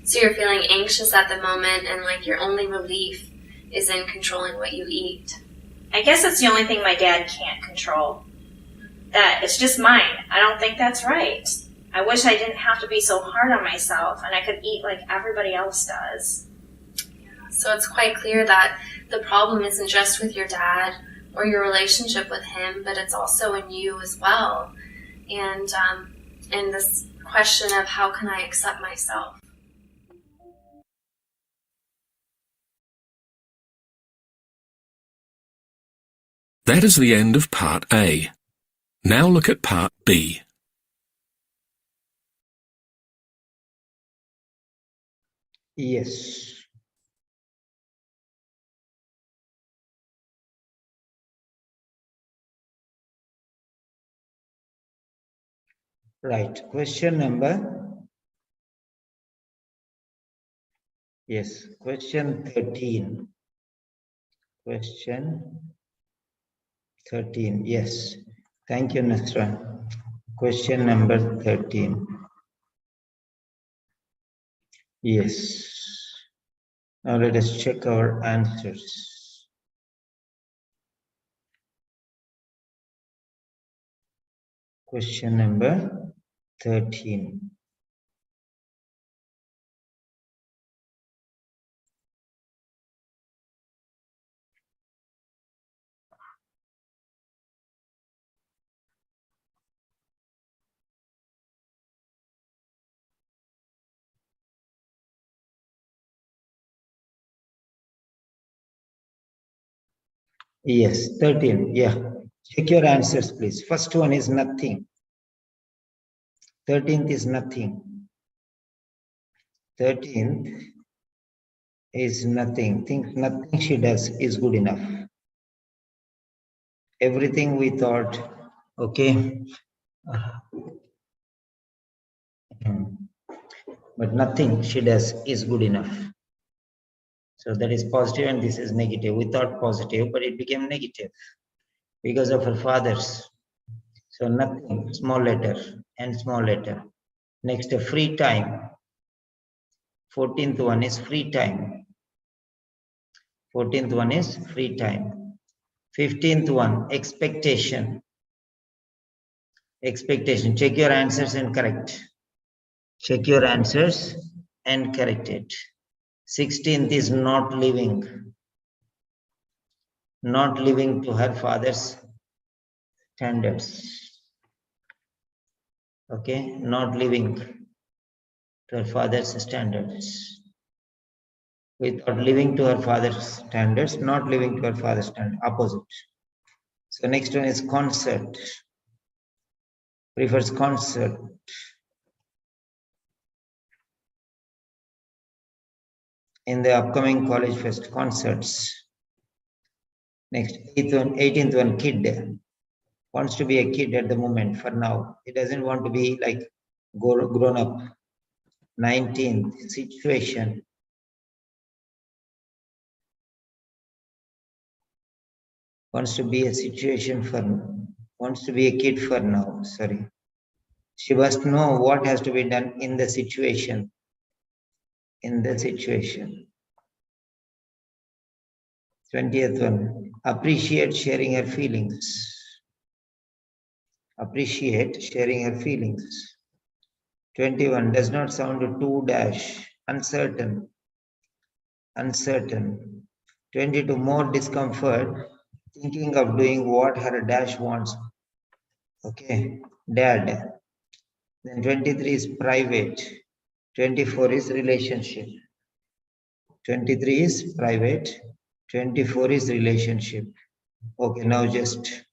So you're feeling anxious at the moment and like your only relief is in controlling what you eat. I guess it's the only thing my dad can't control. that it's just mine. I don't think that's right. I wish I didn't have to be so hard on myself and I could eat like everybody else does. So it's quite clear that the problem isn't just with your dad or your relationship with him, but it's also in you as well. And this question of how can I accept myself? That is the end of Part A. Now look at Part B. Yes. Right. Question number. Yes. Question 13. Question 13. Yes. Thank you, Nasra. Question number 13. Yes. Now let us check our answers. Question number 13. Yes, 13. Yeah. Check your answers, please. First one is nothing. 13th is nothing. 13th is nothing. Think nothing she does is good enough. Everything we thought, okay. But nothing she does is good enough. So that is positive and this is negative. We thought positive, but it became negative because of her father's. So nothing, small letter and small letter. Next, a free time. 14th one is free time. 14th one is free time. 15th one, expectation. Expectation. Check your answers and correct. Check your answers and correct it. 16th is not living. Not living to her father's standards. Okay, not living to her father's standards. Without living to her father's standards, not living to her father's standards, opposite. So next one is concert. Prefers concert. In the upcoming college fest concerts. Next, 18th one, kid. Wants to be a kid at the moment for now. He doesn't want to be like grown up. 19th, situation. Wants to be a situation for, wants to be a kid for now, sorry. She must know what has to be done in the situation. In the situation. 20th one, appreciate sharing her feelings. Appreciate sharing her feelings. 21, does not sound too dash, uncertain. Uncertain. 22, more discomfort, thinking of doing what her dash wants. Okay, dad. Then 23 is private. 24 is relationship. 23 is private. 24 is relationship. Okay, now just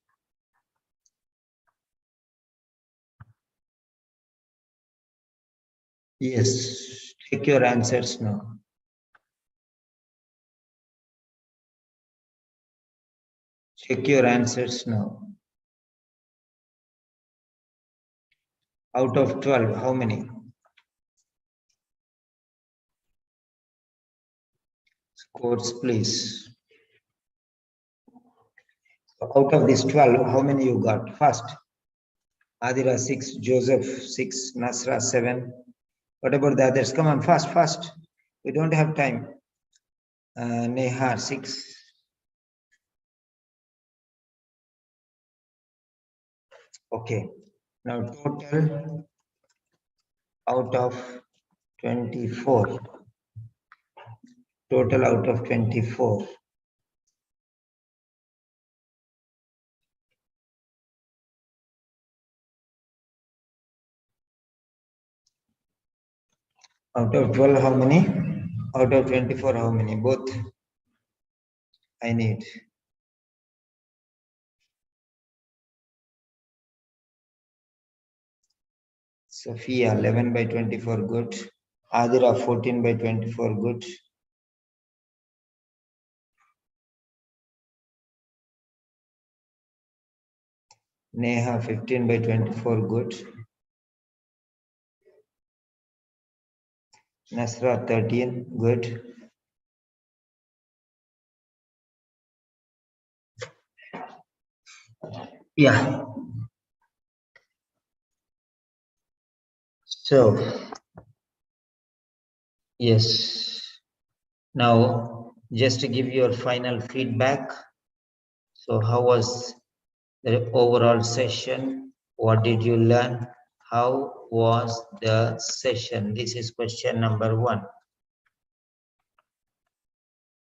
yes, check your answers now. Check your answers now. Out of 12, how many? Scores, please. Out of these 12, how many you got? First, Adira 6, Joseph 6, Nasra 7. What about the others? Come on, fast, fast. We don't have time. Neha 6. Okay. Now total out of 24. Total out of 24. Out of 12, how many? Out of 24, how many? Both I need. Sophia, 11 by 24, good. Adira, 14 by 24, good. Neha, 15 by 24, good. Nasra, 13, good. Yeah. So, yes. Now, just to give your final feedback. So, how was the overall session? What did you learn? How was the session? This is question number 1.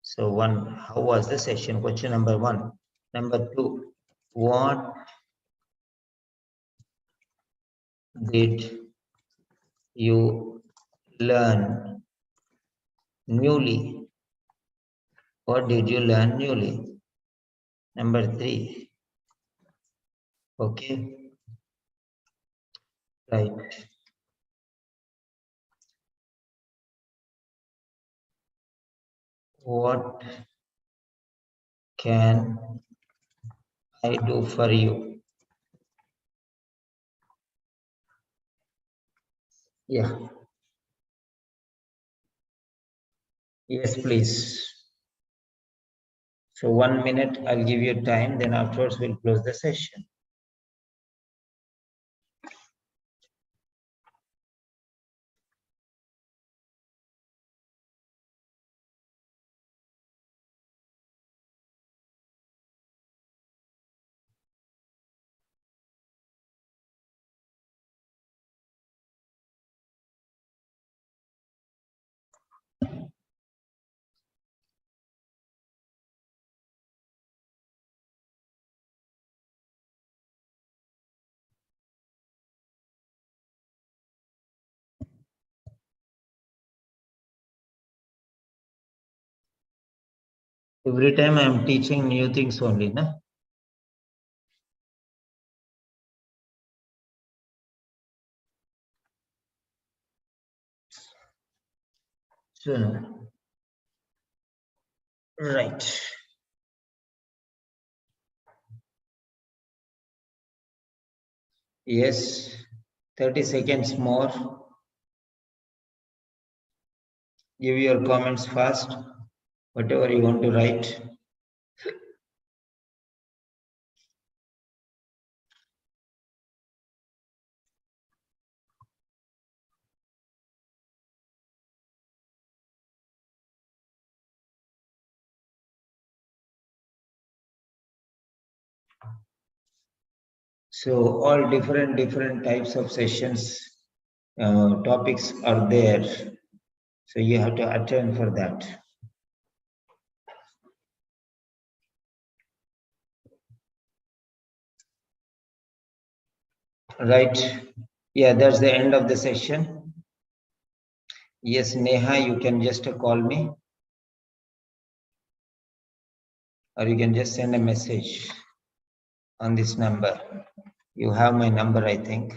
So, how was the session? Question number 1. Number 2, what did you learn newly? What did you learn newly? Number 3. Okay. Right. What can I do for you? Yeah. Yes, please. So 1 minute, I'll give you time, then afterwards we'll close the session. Every time I'm teaching new things only, na? So, right. Yes, 30 seconds more. Give your comments fast, whatever you want to write. So all different types of sessions, topics are there. So you have to attend for that. Right. Yeah, that's the end of the session. Yes, Neha, you can just call me. Or you can just send a message on this number. You have my number, I think.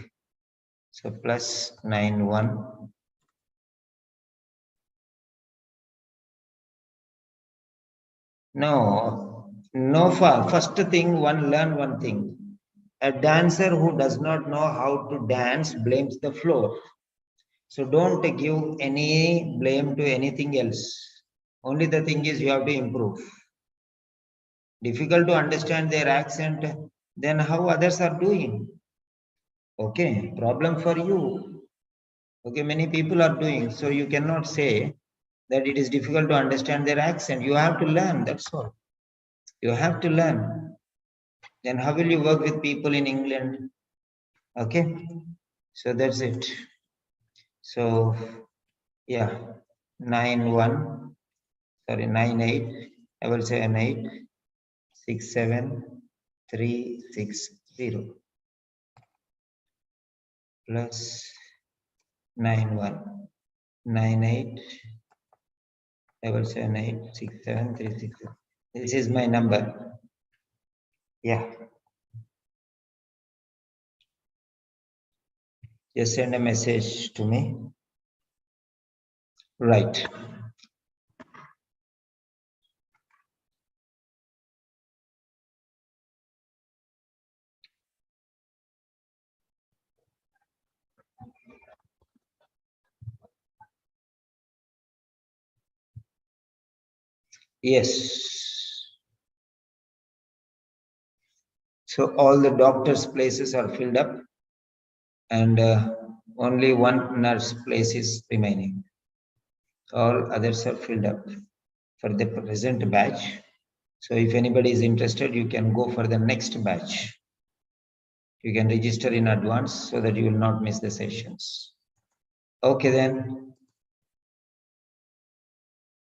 So +91. No, first thing, learn one thing. A dancer who does not know how to dance blames the floor. So don't give any blame to anything else. Only the thing is you have to improve. Difficult to understand their accent, then how others are doing? Okay, problem for you. Okay, many people are doing, so you cannot say that it is difficult to understand their accent. You have to learn, that's all. You have to learn. Then how will you work with people in England? Okay, so that's it. So yeah, 9-1, sorry, 9-8, I will say an 8, 6-7, 3-6-0 plus 9-1, 9-8, I will say an 8, 6-7, 3-6. This is my number. Yeah. Just send a message to me. Right. Yes. So all the doctors' places are filled up and only one nurse place is remaining. All others are filled up for the present batch. So if anybody is interested, you can go for the next batch. You can register in advance so that you will not miss the sessions. Okay then.